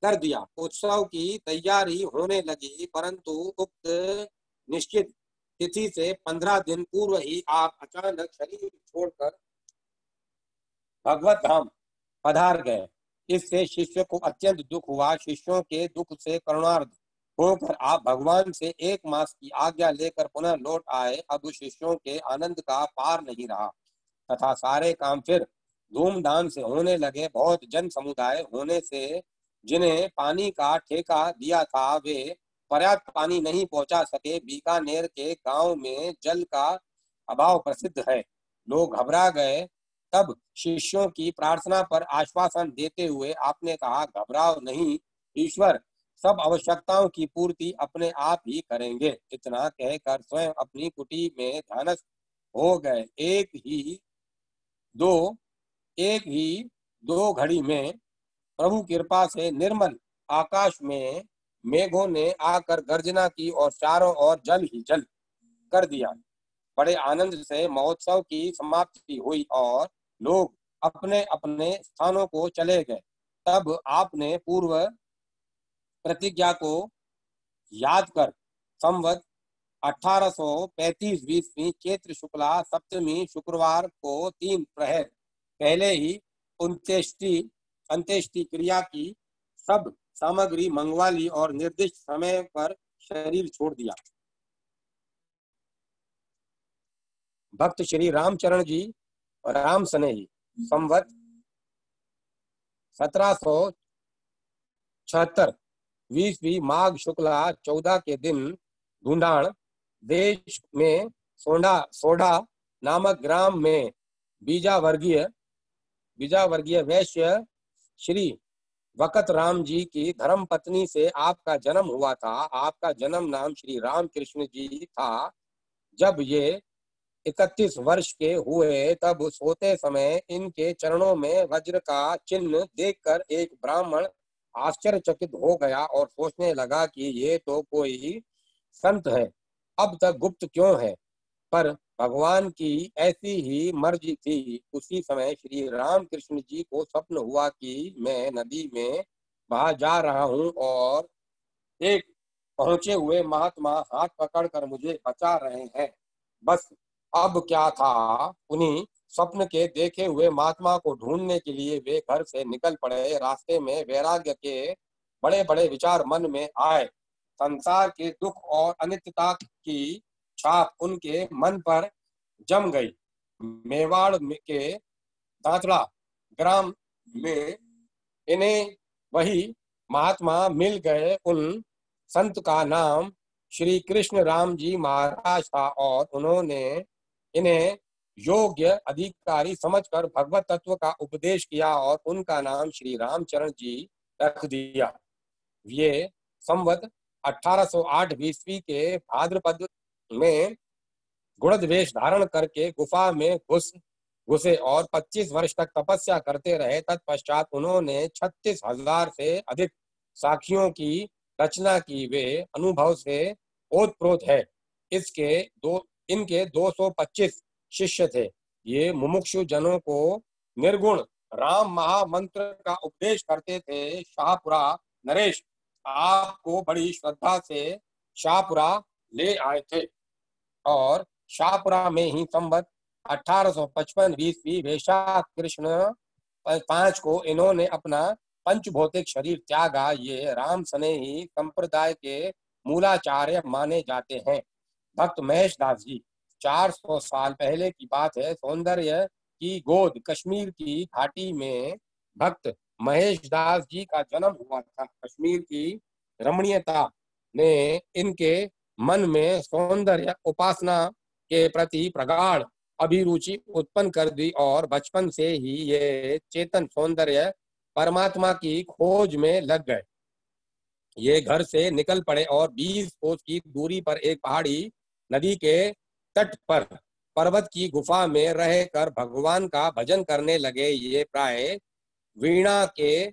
कर दिया। उत्सव की तैयारी होने लगी, परंतु उक्त निश्चित तिथि से 15 दिन पूर्व ही आप अचानक शरीर छोड़कर भगवत धाम पधार गए। इससे शिष्य को अत्यंत दुख हुआ। शिष्यों के दुख से करुणार्थ होकर आप भगवान से 1 मास की आज्ञा लेकर पुनः लौट आए। अब शिष्यों के आनंद का पार नहीं रहा तथा सारे काम फिर धूमधाम से होने लगे। बहुत जन समुदाय होने से जिन्हें पानी का ठेका दिया था वे पर्याप्त पानी नहीं पहुंचा सके। बीकानेर के गांव में जल का अभाव प्रसिद्ध है। लोग घबरा गए। तब शिष्यों की प्रार्थना पर आश्वासन देते हुए आपने कहा, घबराओ नहीं, ईश्वर सब आवश्यकताओं की पूर्ति अपने आप ही करेंगे। इतना कहकर स्वयं अपनी कुटी में ध्यानस्थ हो गए। एक ही दो घड़ी में प्रभु कृपा से निर्मल आकाश में मेघों ने आकर गर्जना की और चारों ओर जल ही जल कर दिया। बड़े आनंद से महोत्सव की समाप्ति हुई और लोग अपने अपने स्थानों को चले गए। तब आपने पूर्व प्रतिज्ञा को याद कर संवत 1835 चैत्र शुक्ला सप्तमी शुक्रवार को 3 प्रहर पहले ही अंत्येष्टि क्रिया की सब सामग्री मंगवा ली और निर्दिष्ट समय पर शरीर छोड़ दिया। भक्त श्री रामचरण जी राम स्नेही संवत 1776 20वीं माघ शुक्ला 14 के दिन ढूंढाण देश में सोडा नामक ग्राम में बीजावर्गीय वैश्य श्री वकत राम जी की धर्म पत्नी से आपका जन्म हुआ था। आपका जन्म नाम श्री राम कृष्ण जी था। जब ये 31 वर्ष के हुए तब सोते समय इनके चरणों में वज्र का चिन्ह देखकर एक ब्राह्मण आश्चर्यचकित हो गया और सोचने लगा कि ये तो कोई संत है, अब तक गुप्त क्यों है। पर भगवान की ऐसी ही मर्जी थी। उसी समय श्री राम कृष्ण जी को स्वप्न हुआ कि मैं नदी में बहा जा रहा हूँ और एक पहुंचे हुए महात्मा हाथ पकड़कर मुझे बचा रहे हैं। बस अब क्या था, उन्हीं स्वप्न के देखे हुए महात्मा को ढूंढने के लिए वे घर से निकल पड़े। रास्ते में वैराग्य के बड़े बड़े विचार मन में आए। संसार के दुख और अनित्यता की छाप उनके मन पर जम गई। मेवाड़ के दांतड़ा ग्राम में इन्हें वही महात्मा मिल गए। उन संत का नाम श्री कृष्ण राम जी महाराज था और उन्होंने इन्हें योग्य अधिकारी समझकर भगवत तत्व का उपदेश किया और उनका नाम श्री रामचरण जी रख दिया। ये संवत 1808 ईस्वी के भाद्रपद में गुड़द वेश धारण करके गुफा में घुसे और 25 वर्ष तक तपस्या करते रहे। तत्पश्चात उन्होंने 36,000 से अधिक साखियों की रचना की। वे अनुभव से ओतप्रोत है। इनके 225 शिष्य थे। ये मुमुक्षु जनों को निर्गुण राम महामंत्र का उपदेश करते थे। शाहपुरा नरेश आपको बड़ी श्रद्धा से शाहपुरा ले आए थे और शाहपुरा में ही संवत 1855 ईस्वी वैशाख कृष्ण 5 को इन्होंने अपना पंचभौतिक शरीर त्यागा। ये राम स्नेही संप्रदाय के मूलाचार्य माने जाते हैं। भक्त महेश दास जी 400 साल पहले की बात है। सौंदर्य की गोद कश्मीर की घाटी में भक्त महेश दास जी का जन्म हुआ था। कश्मीर की रमणीयता ने इनके मन में सौंदर्य उपासना के प्रति प्रगाढ़ अभिरुचि उत्पन्न कर दी और बचपन से ही ये चेतन सौंदर्य परमात्मा की खोज में लग गए। ये घर से निकल पड़े और 20 कोस की दूरी पर एक पहाड़ी नदी के तट पर पर्वत की गुफा में रहकर भगवान का भजन करने लगे। ये प्राय वीणा के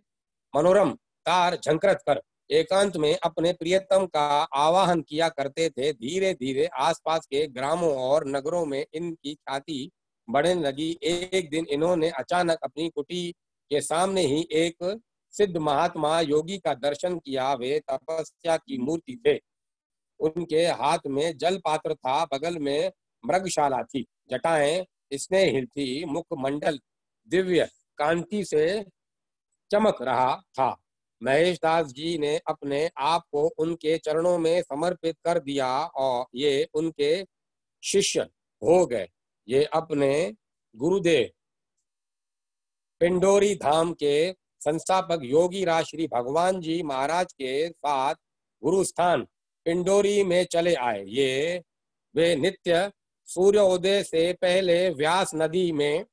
मनोरम तार झंकृत कर एकांत में अपने प्रियतम का आवाहन किया करते थे। धीरे धीरे आसपास के ग्रामों और नगरों में इनकी ख्याति बढ़ने लगी। एक दिन इन्होंने अचानक अपनी कुटी के सामने ही एक सिद्ध महात्मा योगी का दर्शन किया। वे तपस्या की मूर्ति थे। उनके हाथ में जल पात्र था, बगल में मृगशाला थी, जटाएं स्नेहिल थी, मुखमंडल दिव्य कांति से चमक रहा था। महेश दास जी ने अपने आप को उनके चरणों में समर्पित कर दिया और ये उनके शिष्य हो गए। ये अपने गुरुदेव पिंडोरी धाम के संस्थापक योगी राज श्री भगवान जी महाराज के साथ गुरु स्थान पिंडोरी में चले आए। वे नित्य सूर्योदय से पहले व्यास नदी में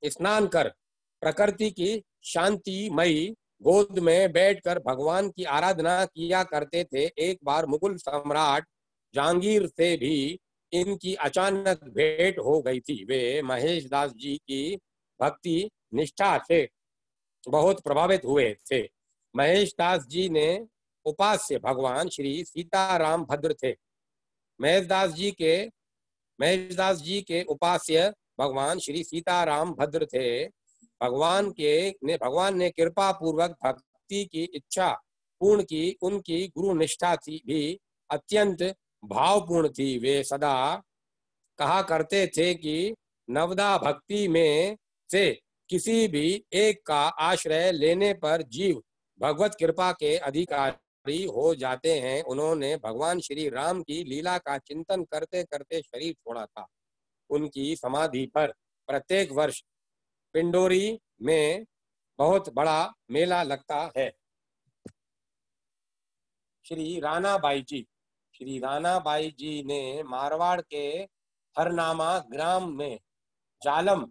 स्नान कर प्रकृति की शांतिमयी गोद में बैठकर भगवान की आराधना किया करते थे। एक बार मुगल सम्राट जहांगीर से भी इनकी अचानक भेंट हो गई थी। वे महेश दास जी की भक्ति निष्ठा से बहुत प्रभावित हुए थे। महेश दास जी ने उपास्य भगवान श्री सीताराम भद्र थे। महेश दास जी के उपास्य भगवान श्री सीताराम भद्र थे। भगवान ने कृपा पूर्वक भक्ति की इच्छा पूर्ण की। उनकी गुरु निष्ठा थी भी अत्यंत भावपूर्ण थी। वे सदा कहा करते थे कि नवदा भक्ति में से किसी भी एक का आश्रय लेने पर जीव भगवत कृपा के अधिकारी हो जाते हैं। उन्होंने भगवान श्री राम की लीला का चिंतन करते करते शरीर छोड़ा था। उनकी समाधि पर प्रत्येक वर्ष पिंडोरी में बहुत बड़ा मेला लगता है। श्री रानाबाई जी ने मारवाड़ के हरनामा ग्राम में जालम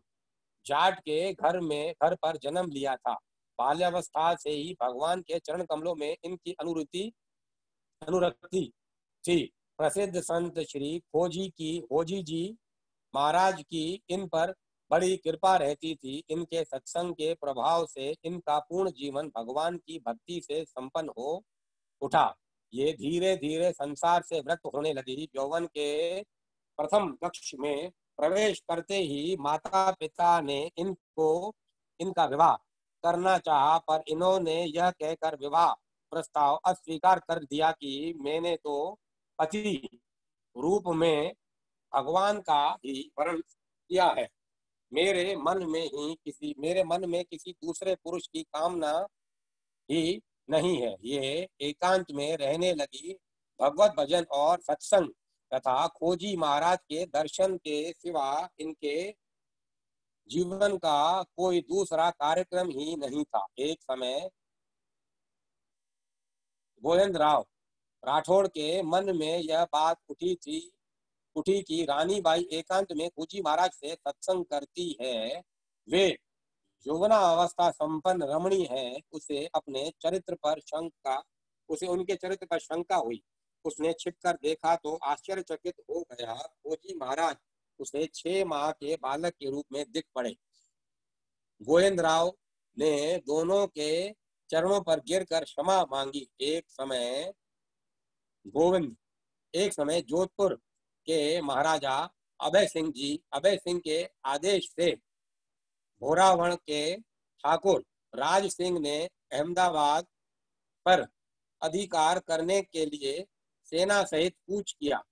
जाट के घर पर जन्म लिया था। बाल्यावस्था से ही भगवान के चरण कमलों में इनकी अनुरक्ति थी। प्रसिद्ध संत श्री खोजी जी महाराज की इन पर बड़ी कृपा रहती थी। इनके सत्संग के प्रभाव से इनका पूर्ण जीवन भगवान की भक्ति से संपन्न हो उठा। ये धीरे धीरे संसार से विरक्त होने लगी। यौवन के प्रथम कक्ष में प्रवेश करते ही माता पिता ने इनका विवाह करना चाहा, पर इन्होंने यह कहकर विवाह प्रस्ताव अस्वीकार कर दिया कि मैंने तो पति रूप में भगवान का ही वर्ण किया है। मेरे मन में किसी दूसरे पुरुष की कामना ही नहीं है। ये एकांत में रहने लगी। भगवत भजन और सत्संग तथा खोजी महाराज के दर्शन के सिवा इनके जीवन का कोई दूसरा कार्यक्रम ही नहीं था। एक समय गोविंद राव राठौड़ के मन में यह बात उठी कि रानी बाई एकांत में खोजी महाराज से सत्संग करती है। वे यौवना अवस्था संपन्न रमणी है। उसे उनके चरित्र पर शंका हुई। उसने छिपकर देखा तो आश्चर्यचकित हो गया। खोजी महाराज उसे 6 माह के बालक के रूप में दिख पड़े। गोविंद राव ने दोनों के चरणों पर गिरकर क्षमा मांगी। एक समय जोधपुर के महाराजा अभय सिंह के आदेश से भोरावण के ठाकुर राज सिंह ने अहमदाबाद पर अधिकार करने के लिए सेना सहित कूच किया।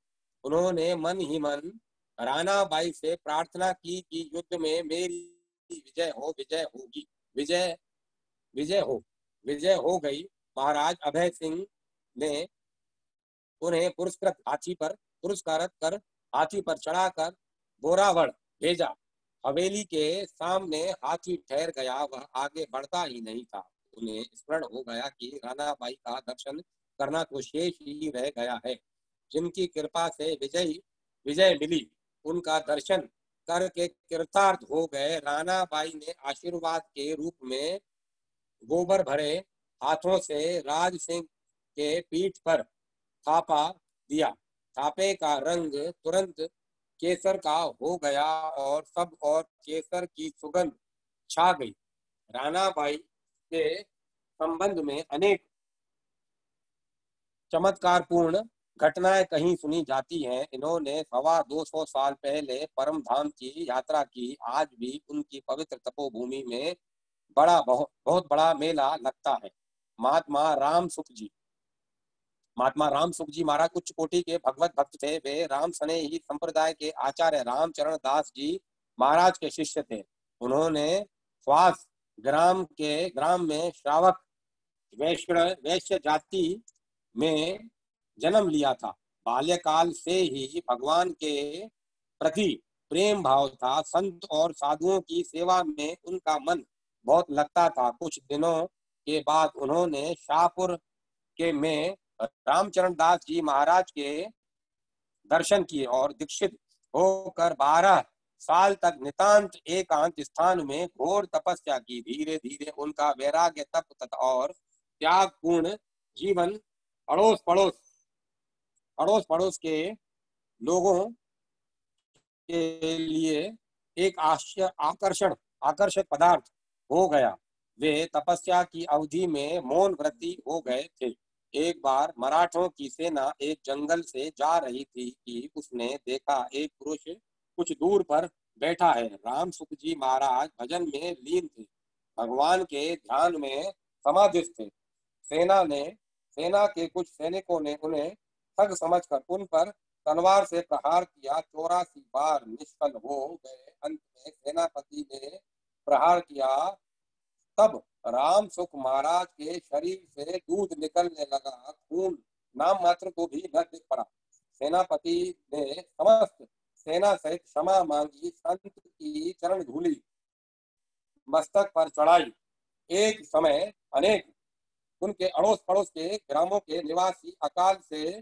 उन्होंने मन ही मन रानाबाई से प्रार्थना की कि युद्ध में मेरी विजय हो गई। महाराज अभय सिंह ने उन्हें पुरस्कृत कर हाथी पर चढ़ाकर बोरावड़ भेजा। हवेली के सामने हाथी ठहर गया। वह आगे बढ़ता ही नहीं था। उन्हें स्मरण हो गया कि रानाबाई का दर्शन करना तो शेष ही रह गया है। जिनकी कृपा से विजय मिली, उनका दर्शन करके कृतार्थ हो गए। रानाबाई ने आशीर्वाद के रूप में गोबर भरे हाथों से राज सिंह के पीठ पर थापा दिया। थापे का रंग तुरंत केसर का हो गया और केसर की सुगंध छा गई। रानाबाई के संबंध में अनेक चमत्कारपूर्ण घटनाएं कहीं सुनी जाती हैं। इन्होंने 225 साल पहले परम धाम की यात्रा की। आज भी उनकी पवित्र तपोभूमि में बहुत बड़ा मेला लगता है। महात्मा राम सुख जी महाराज उच्च कोटि के भगवत भक्त थे। वे राम स्नेही संप्रदाय के आचार्य रामचरण दास जी महाराज के शिष्य थे। उन्होंने स्वास ग्राम में श्रावक वैश्य जाति में जन्म लिया था। बाल्यकाल से ही भगवान के प्रति प्रेम भाव था। संत और साधुओं की सेवा में उनका मन बहुत लगता था। कुछ दिनों के बाद उन्होंने शाहपुर में रामचरण दास जी महाराज के दर्शन किए और दीक्षित होकर 12 साल तक नितांत एकांत स्थान में घोर तपस्या की। धीरे धीरे उनका वैराग्य, तप तथा और त्याग पूर्ण जीवन अड़ोस पड़ोस के लोगों के लिए एक आकर्षक पदार्थ हो गया। वे तपस्या की अवधि में मौन व्रती हो गए थे। एक बार मराठों की सेना एक जंगल से जा रही थी कि उसने देखा एक पुरुष कुछ दूर पर बैठा है। राम सुख जी महाराज भजन में लीन थे, भगवान के ध्यान में समाधिस्थ थे। सेना के कुछ सैनिकों ने उन्हें ठग समझकर उन पर तलवार से प्रहार किया। 84 बार निष्फल हो गए। अंत में सेनापति ने प्रहार किया। तब राम सुख महाराज के शरीर से दूध निकलने लगा, खून नाम मात्र को भी न दिख पड़ा। सेनापति ने समस्त सेना सहित क्षमा मांगी। संत की चरण धूलि मस्तक पर चढ़ाई। एक समय अनेक उनके अड़ोस पड़ोस के ग्रामों के निवासी अकाल से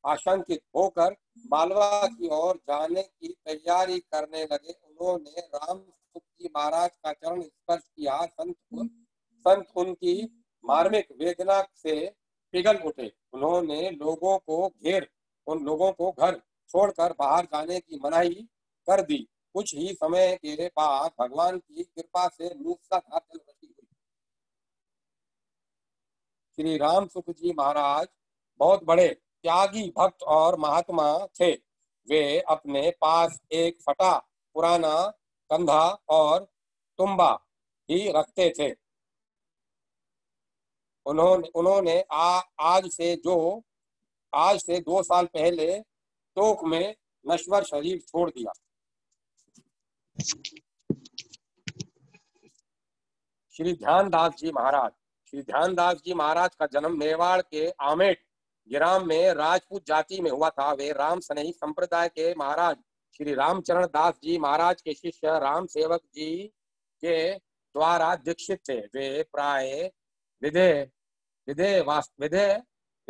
आशंकित होकर मालवा की ओर जाने की तैयारी करने लगे। उन्होंने राम सुख जी महाराज का चरण स्पर्श किया। संत उनकी मार्मिक वेदना से पिघल उठे। उन्होंने उन लोगों को घर छोड़कर बाहर जाने की मनाही कर दी। कुछ ही समय के बाद भगवान की कृपा से मूसलाधार जल वर्षी हुई। श्री राम सुख जी महाराज बहुत बड़े त्यागी भक्त और महात्मा थे। वे अपने पास एक फटा पुराना कंधा और तुम्बा ही रखते थे। उन्होंने आज से 2 साल पहले तोक में नश्वर शरीर छोड़ दिया। श्री ध्यानदास जी महाराज का जन्म मेवाड़ के आमेट गिराम में राजपूत जाति में हुआ था। वे राम सनई संप्रदाय के महाराज श्री रामचरण दास जी महाराज के शिष्य राम सेवक जी के द्वारा दीक्षित थे। वे प्राय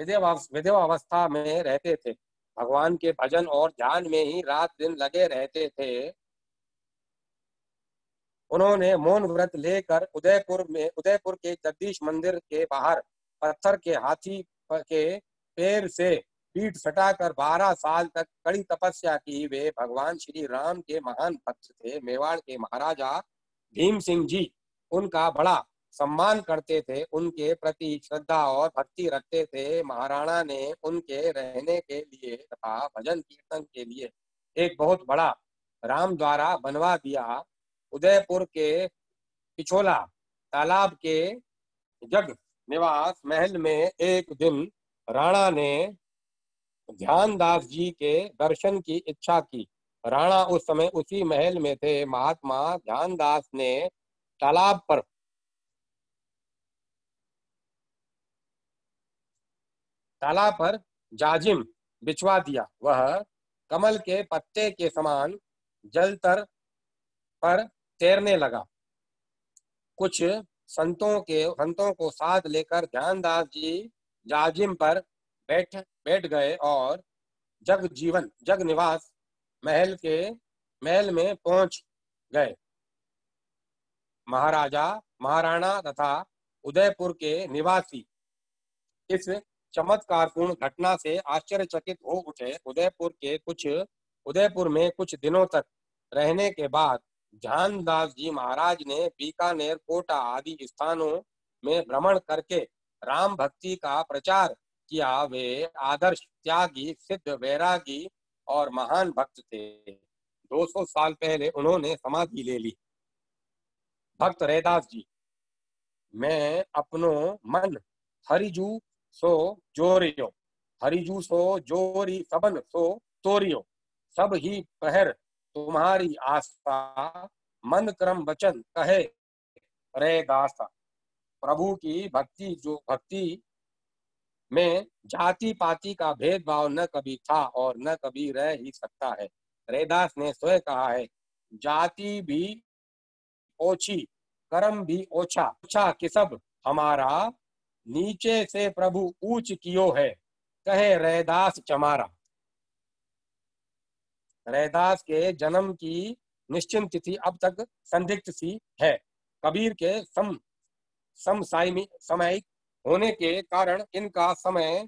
विधेवावस्था में रहते थे। भगवान के भजन और ध्यान में ही रात दिन लगे रहते थे। उन्होंने मौन व्रत लेकर उदयपुर के जगदीश मंदिर के बाहर पत्थर के हाथी के पैर से पीठ सटाकर 12 साल तक कड़ी तपस्या की। वे भगवान श्री राम के महान भक्त थे। मेवाड़ के महाराजा भीम सिंह जी उनका बड़ा सम्मान करते थे, उनके प्रति श्रद्धा और भक्ति रखते थे। महाराणा ने उनके रहने के लिए तथा भजन कीर्तन के लिए एक बहुत बड़ा राम द्वारा बनवा दिया। उदयपुर के पिछोला तालाब के जग निवास महल में एक दिन राणा ने ध्यानदास जी के दर्शन की इच्छा की। राणा उस समय उसी महल में थे। महात्मा ध्यानदास ने तालाब पर जाजिम बिछवा दिया। वह कमल के पत्ते के समान जलतर पर तैरने लगा। कुछ संतों को साथ लेकर ध्यानदास जी जाजिम पर बैठ गए और जग निवास महल में पहुंच गए। महाराणा तथा उदयपुर के निवासी इस चमत्कारपूर्ण घटना से आश्चर्यचकित हो उठे। उदयपुर में कुछ दिनों तक रहने के बाद ध्यानदास जी महाराज ने बीकानेर, कोटा आदि स्थानों में भ्रमण करके राम भक्ति का प्रचार किया। वे आदर्श त्यागी, सिद्ध वैरागी और महान भक्त थे। 200 साल पहले उन्होंने समाधि ले ली। भक्त रैदास जी, मैं अपनो मन हरिजू सो जोरी सबन सो तोरियो। सब ही पहर तुम्हारी आस्था, मन क्रम वचन कहे रैदासा। प्रभु की भक्ति में जाति पाति का भेदभाव न कभी था और न कभी रह ही सकता है। रैदास ने स्वयं कहा है, जाति भी ओछी, कर्म भी ओछा, कि सब हमारा नीचे से प्रभु ऊंच कियो है, कहे रैदास चमारा। रैदास के जन्म की निश्चित तिथि अब तक संदिग्ध सी है। कबीर के समसामयिक होने के कारण इनका समय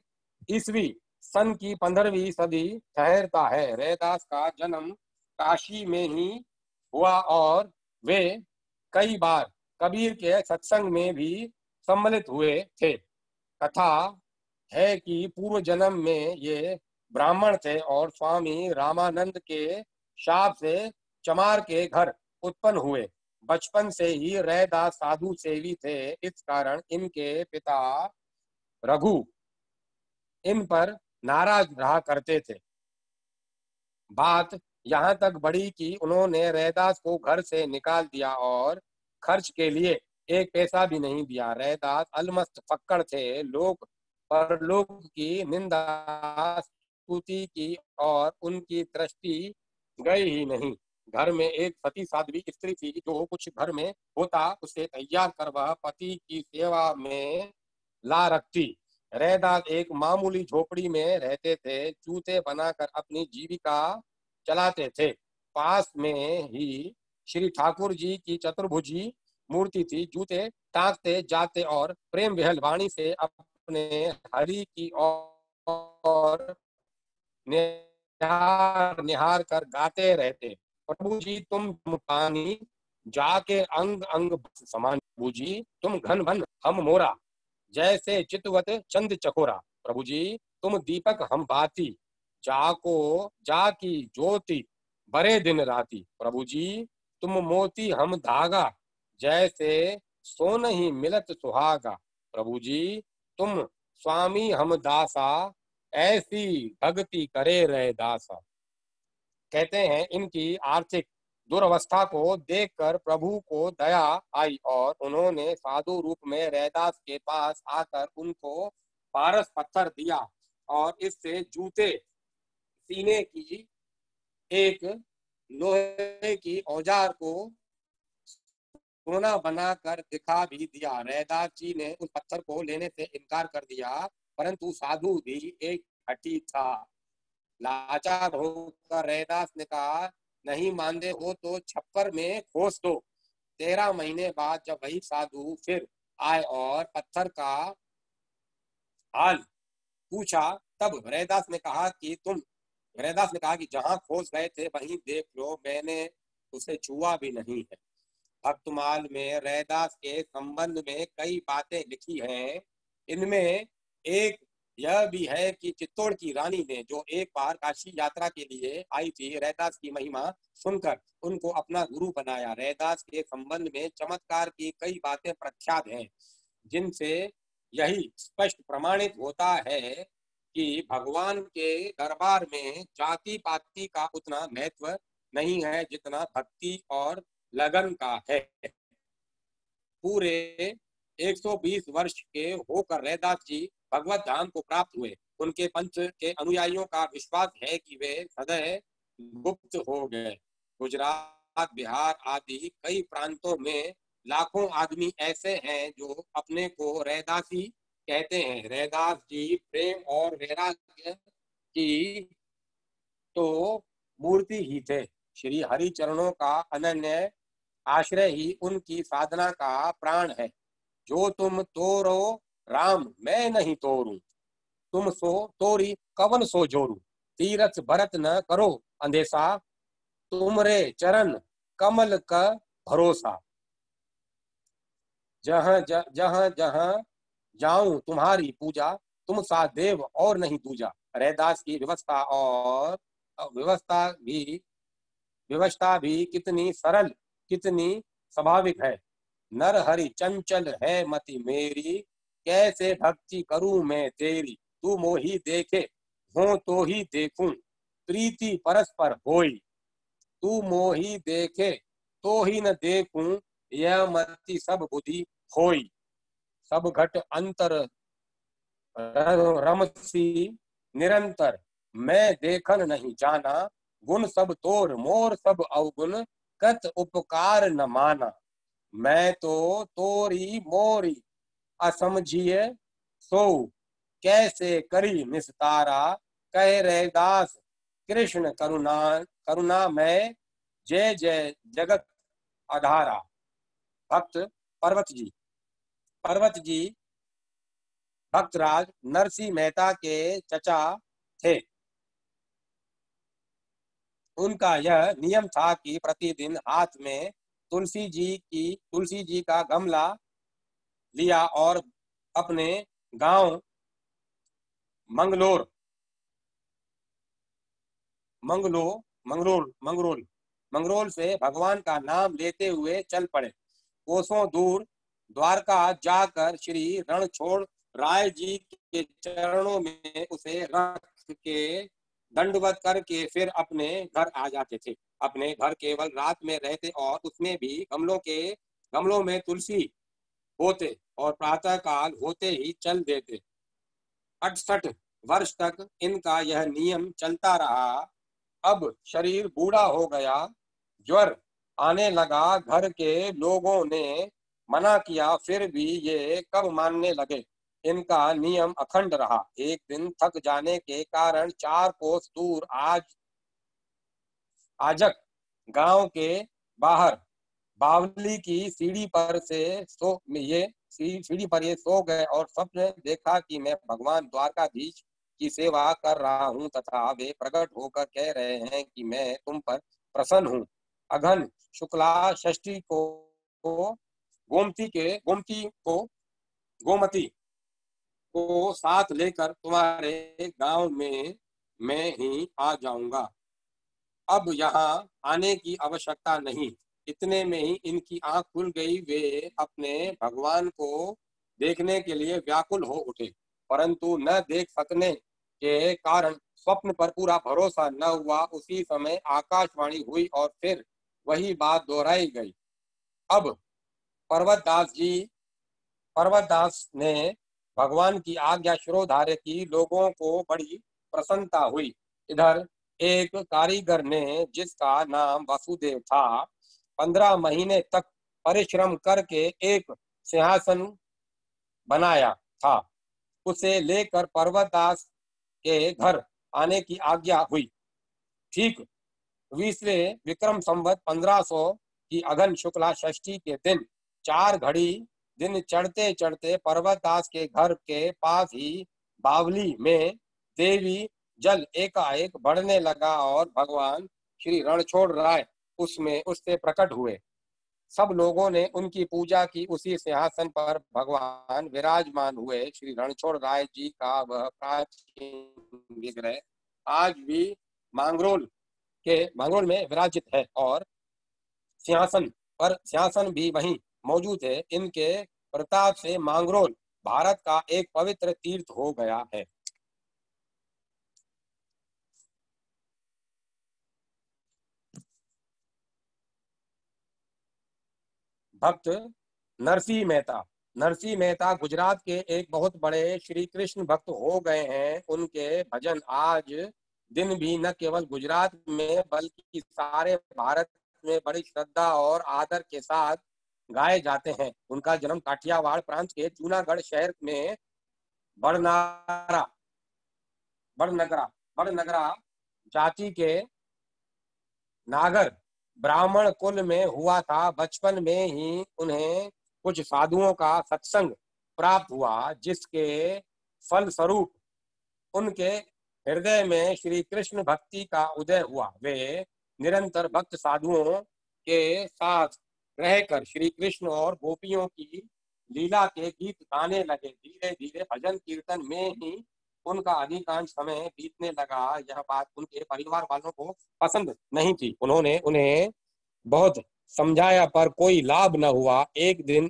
ईसवी सन की 15वीं सदी ठहरता है। रैदास का जन्म काशी में ही हुआ और वे कई बार कबीर के सत्संग में भी सम्मिलित हुए थे। कथा है कि पूर्व जन्म में ये ब्राह्मण थे और स्वामी रामानंद के शाप से चमार के घर उत्पन्न हुए। बचपन से ही रैदास साधु सेवी थे, इस कारण इनके पिता रघु इन पर नाराज रहा करते थे। बात यहाँ तक बढ़ी कि उन्होंने रैदास को घर से निकाल दिया और खर्च के लिए एक पैसा भी नहीं दिया। रैदास अलमस्त फक्कड़ थे, लोग परलोक की निंदा स्तुति की और उनकी दृष्टि गई ही नहीं। घर में एक सती साध्वी स्त्री थी जो कुछ घर में होता उसे तैयार कर वह पति की सेवा में ला रखती। रैदास एक मामूली झोपड़ी में रहते थे, जूते बनाकर अपनी जीविका चलाते थे। पास में ही श्री ठाकुर जी की चतुर्भुजी मूर्ति थी। जूते टांगते जाते और प्रेम विहल वाणी से अपने हरि की ओर निहार निहार कर गाते रहते, प्रभु जी तुम पानी जाके अंग अंग समान, प्रभु जी तुम घन बन हम मोरा, जैसे चितवत चंद चकोरा। प्रभु जी तुम दीपक हम बाती, जाको जाकी ज्योति बरे दिन राती। प्रभु जी तुम मोती हम धागा, जैसे सोन ही मिलत सुहागा। प्रभु जी तुम स्वामी हम दासा, ऐसी भक्ति करे रहे दासा। कहते हैं इनकी आर्थिक दुर्वस्था को देखकर प्रभु को दया आई और उन्होंने साधु रूप में रैदास के पास आकर उनको पारस पत्थर दिया और इससे जूते सीने की एक लोहे की औजार को सोना बनाकर दिखा भी दिया। रैदास जी ने उस पत्थर को लेने से इनकार कर दिया, परंतु साधु भी एक हठी था। लाचार होकर रैदास ने कहा, नहीं मानते हो तो छप्पर में खोस दो। 13 महीने बाद जब वही साधु फिर आए और पत्थर का हाल पूछा, तब रैदास ने कहा कि जहां खोस गए थे वहीं देख लो, मैंने उसे छुआ भी नहीं है। भक्तमाल में रैदास के संबंध में कई बातें लिखी हैं। इनमें एक यह भी है कि चित्तौड़ की रानी ने जो एक बार काशी यात्रा के लिए आई थी, रैदास की महिमा सुनकर उनको अपना गुरु बनाया। रैदास के संबंध में चमत्कार की कई बातें प्रख्यात हैं, जिनसे यही स्पष्ट प्रमाणित होता है कि भगवान के दरबार में जाति पाति का उतना महत्व नहीं है जितना भक्ति और लगन का है। पूरे 120 वर्ष के होकर रैदास जी भगवत धाम को प्राप्त हुए। उनके पंथ के अनुयायियों का विश्वास है कि वे सदैव गुप्त हो गए। गुजरात, बिहार आदि कई प्रांतों में लाखों आदमी ऐसे हैं जो अपने को रैदासी कहते हैं। रैदास जी प्रेम और वैराग्य की तो मूर्ति ही थे। श्री हरि चरणों का अनन्य आश्रय ही उनकी साधना का प्राण है। जो तुम तोरो राम मैं नहीं तोरूं, तुम सो तोरी कवन सो जोरू। तीरथ भरत न करो अंधेसा, तुमरे चरण कमल का भरोसा। जहां जहां जहां जाऊं तुम्हारी पूजा, तुम सा देव और नहीं दूजा। रैदास की व्यवस्था भी कितनी सरल, कितनी स्वाभाविक है। नर हरि चंचल है मति मेरी, कैसे भक्ति करूं मैं तेरी। तू मोही देखे हो तो ही देखूं, प्रीति परस्पर होई। तू मोही देखे तो ही न देखूं, यह मति सब बुद्धि होई। सब घट अंतर रमसी निरंतर, मैं देखन नहीं जाना। गुण सब तोर मोर सब अवगुण, कत उपकार न माना। मैं तो तोरी मोरी असमझिए, सो कैसे करी निस्तारा, कह रहे दास कृष्ण करुणा करुणामय, जय जय जगत आधारा। भक्त पर्वत जी भक्तराज नरसिंह मेहता के चचा थे। उनका यह नियम था कि प्रतिदिन हाथ में तुलसी जी का गमला लिया और अपने गांव मंगलोर मंगलो मंगरोल मंगरोल मंगरोल से भगवान का नाम लेते हुए चल पड़े। कोसों दूर द्वारका जाकर श्री रणछोड़ राय जी के चरणों में उसे रख के दंडवत करके फिर अपने घर आ जाते थे। अपने घर केवल रात में रहते और उसमें भी गमलों में तुलसी होते और प्रातः काल होते ही चल देते। 68 वर्ष तक इनका यह नियम चलता रहा। अब शरीर बूढ़ा हो गया, ज्वर आने लगा। घर के लोगों ने मना किया, फिर भी ये कब मानने लगे। इनका नियम अखंड रहा। एक दिन थक जाने के कारण 4 कोस दूर आजक गांव के बाहर बावली की सीढ़ी पर ये सो गए और स्वप्न देखा कि मैं भगवान द्वारकाधीश की सेवा कर रहा हूँ तथा वे प्रकट होकर कह रहे हैं कि मैं तुम पर प्रसन्न हूँ। अघन शुक्ला षष्ठी को गोमती को साथ लेकर तुम्हारे गांव में मैं ही आ जाऊंगा। अब यहाँ आने की आवश्यकता नहीं। इतने में ही इनकी आंख खुल गई। वे अपने भगवान को देखने के लिए व्याकुल हो उठे, परंतु न देख सकने के कारण स्वप्न पर पूरा भरोसा न हुआ। उसी समय आकाशवाणी हुई और फिर वही बात दोहराई गई। अब पर्वतदास ने भगवान की आज्ञा शिरोधार्य की। लोगों को बड़ी प्रसन्नता हुई। इधर एक कारीगर ने, जिसका नाम वासुदेव था, 15 महीने तक परिश्रम करके एक सिंहासन बनाया था। उसे लेकर पर्वतदास के घर आने की आज्ञा हुई। ठीक 20वें विक्रम संवत 1500 की अघन शुक्ला षष्ठी के दिन 4 घड़ी दिन चढ़ते चढ़ते पर्वतदास के घर के पास ही बावली में देवी जल एकाएक बढ़ने लगा और भगवान श्री रणछोड़ राय उससे प्रकट हुए। सब लोगों ने उनकी पूजा की। उसी सिंहासन पर भगवान विराजमान हुए। श्री रणछोड़ राय जी का वह प्राचीन विग्रह आज भी मांगरोल में विराजित है और सिंहासन भी वहीं मौजूद है। इनके प्रताप से मांगरोल भारत का एक पवित्र तीर्थ हो गया है। भक्त नरसिंह मेहता गुजरात के एक बहुत बड़े श्री कृष्ण भक्त हो गए हैं। उनके भजन आज दिन भी न केवल गुजरात में बल्कि सारे भारत में बड़ी श्रद्धा और आदर के साथ गाए जाते हैं। उनका जन्म काठियावाड़ प्रांत के जूनागढ़ शहर में बड़नगरा जाति के नागर ब्राह्मण कुल में हुआ था। बचपन में ही उन्हें कुछ साधुओं का सत्संग प्राप्त हुआ, जिसके फलस्वरूप उनके हृदय में श्री कृष्ण भक्ति का उदय हुआ। वे निरंतर भक्त साधुओं के साथ रहकर श्री कृष्ण और गोपियों की लीला के गीत गाने लगे। धीरे धीरे भजन कीर्तन में ही उनका अधिकांश समय बीतने लगा। यह बात उनके परिवार वालों को पसंद नहीं थी। उन्होंने उन्हें बहुत समझाया पर कोई लाभ न हुआ। एक दिन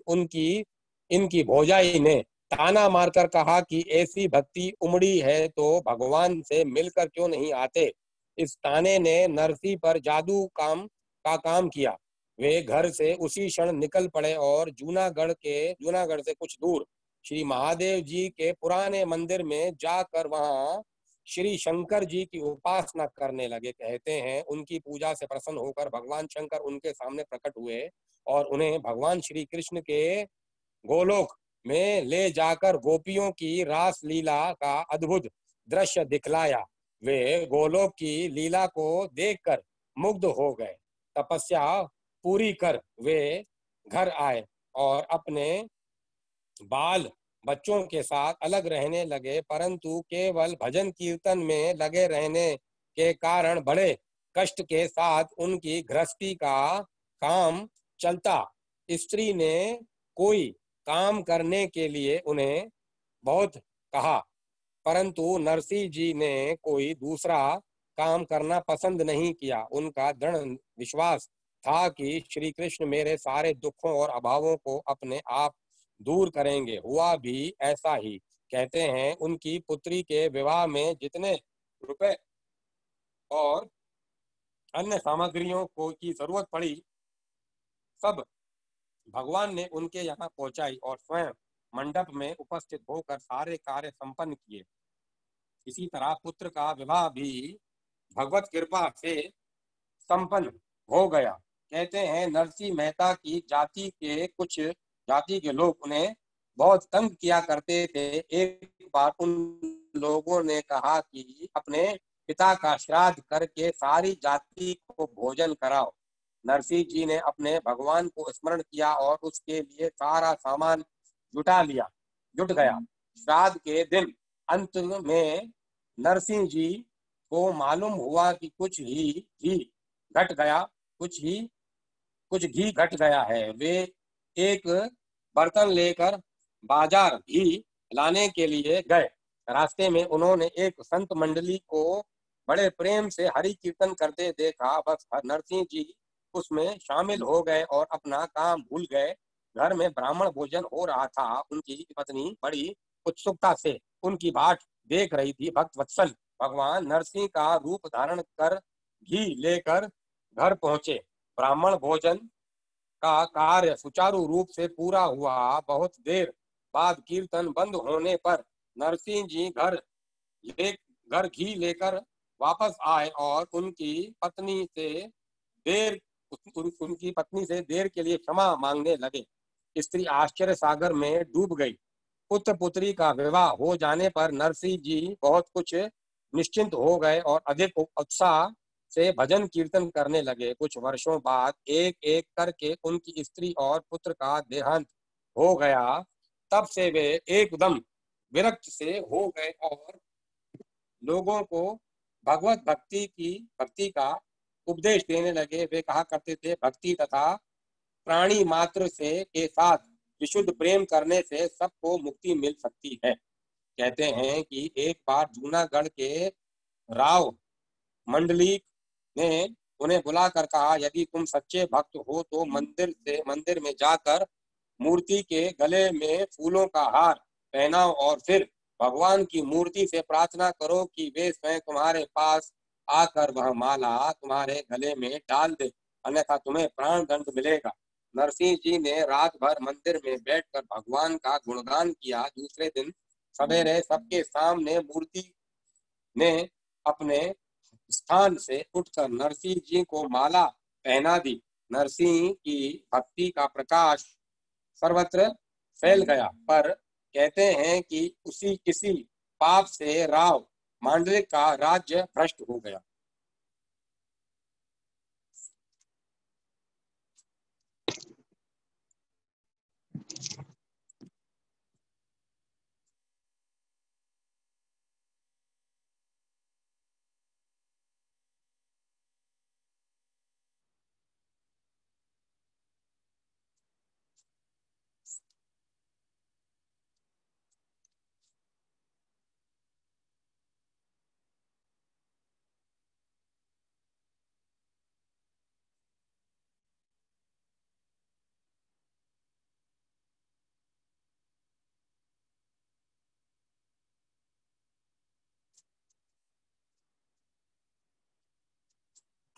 इनकी भौजाई ने ताना मारकर कहा कि ऐसी भक्ति उमड़ी है तो भगवान से मिलकर क्यों नहीं आते। इस ताने ने नरसी पर जादू का काम किया। वे घर से उसी क्षण निकल पड़े और जूनागढ़ से कुछ दूर श्री महादेव जी के पुराने मंदिर में जाकर वहां श्री शंकर जी की उपासना करने लगे। कहते हैं उनकी पूजा से प्रसन्न होकर भगवान शंकर उनके सामने प्रकट हुए और उन्हें भगवान श्री कृष्ण के गोलोक में ले जाकर गोपियों की रास लीला का अद्भुत दृश्य दिखलाया। वे गोलोक की लीला को देखकर मुग्ध हो गए। तपस्या पूरी कर वे घर आए और अपने बाल बच्चों के साथ अलग रहने लगे, परंतु केवल भजन कीर्तन में लगे रहने के कारण बड़े कष्ट के साथ उनकी गृहस्थी का काम चलता। स्त्री ने कोई काम करने के लिए उन्हें बहुत कहा, परंतु नरसिंह जी ने कोई दूसरा काम करना पसंद नहीं किया। उनका दृढ़ विश्वास था कि श्री कृष्ण मेरे सारे दुखों और अभावों को अपने आप दूर करेंगे। हुआ भी ऐसा ही। कहते हैं उनकी पुत्री के विवाह में जितने रुपए और अन्य सामग्रियों को की जरूरत पड़ी, सब भगवान ने उनके यहाँ पहुंचाई और स्वयं मंडप में उपस्थित होकर सारे कार्य संपन्न किए। इसी तरह पुत्र का विवाह भी भगवत कृपा से संपन्न हो गया। कहते हैं नरसिंह मेहता की जाति के लोग उन्हें बहुत तंग किया करते थे। एक बार उन लोगों ने कहा कि अपने पिता का श्राद्ध करके सारी जाति को भोजन कराओ। नरसिंह जी ने अपने भगवान को स्मरण किया और उसके लिए सारा सामान जुट गया। श्राद्ध के दिन अंत में नरसिंह जी को मालूम हुआ कि कुछ घी घट गया है। वे एक बर्तन लेकर बाजार घी लाने के लिए गए। रास्ते में उन्होंने एक संत मंडली को बड़े प्रेम से हरि कीर्तन करते देखा। बस नरसिंह जी उसमें शामिल हो गए और अपना काम भूल गए। घर में ब्राह्मण भोजन हो रहा था। उनकी पत्नी बड़ी उत्सुकता से उनकी बाट देख रही थी। भक्त वत्सल भगवान नरसिंह का रूप धारण कर घी लेकर घर पहुंचे। ब्राह्मण भोजन का कार्य सुचारू रूप से पूरा हुआ। बहुत देर बाद कीर्तन बंद होने पर नरसिंह जी घर घी लेकर वापस आए और उनकी पत्नी से देर के लिए क्षमा मांगने लगे। स्त्री आश्चर्य सागर में डूब गई। पुत्र पुत्री का विवाह हो जाने पर नरसिंह जी बहुत कुछ निश्चिंत हो गए और अधिक उत्साह से भजन कीर्तन करने लगे। कुछ वर्षों बाद एक एक करके उनकी स्त्री और पुत्र का देहांत हो गया। तब से वे एकदम विरक्त से हो गए और लोगों को भक्ति का उपदेश देने लगे। वे कहा करते थे, भक्ति तथा प्राणी मात्र से के साथ विशुद्ध प्रेम करने से सबको मुक्ति मिल सकती है। कहते हैं कि एक बार जूनागढ़ के राव मंडलिक ने उन्हें बुलाकर कहा, यदि तुम सच्चे भक्त हो तो मंदिर में जाकर मूर्ति के गले में फूलों का हार पहनाओ और फिर भगवान की मूर्ति से प्रार्थना करो कि वे स्वयं तुम्हारे पास आकर वह माला तुम्हारे गले में डाल दे, अन्यथा तुम्हें प्राण दंड मिलेगा। नरसिंह जी ने रात भर मंदिर में बैठकर भगवान का गुणगान किया। दूसरे दिन सवेरे सबके सामने मूर्ति ने अपने स्थान से उठकर नरसिंह जी को माला पहना दी। नरसिंह की भक्ति का प्रकाश सर्वत्र फैल गया। पर कहते हैं कि उसी किसी पाप से राव मांडलिक का राज्य भ्रष्ट हो गया।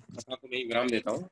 कथा को मैं विराम देता हूँ।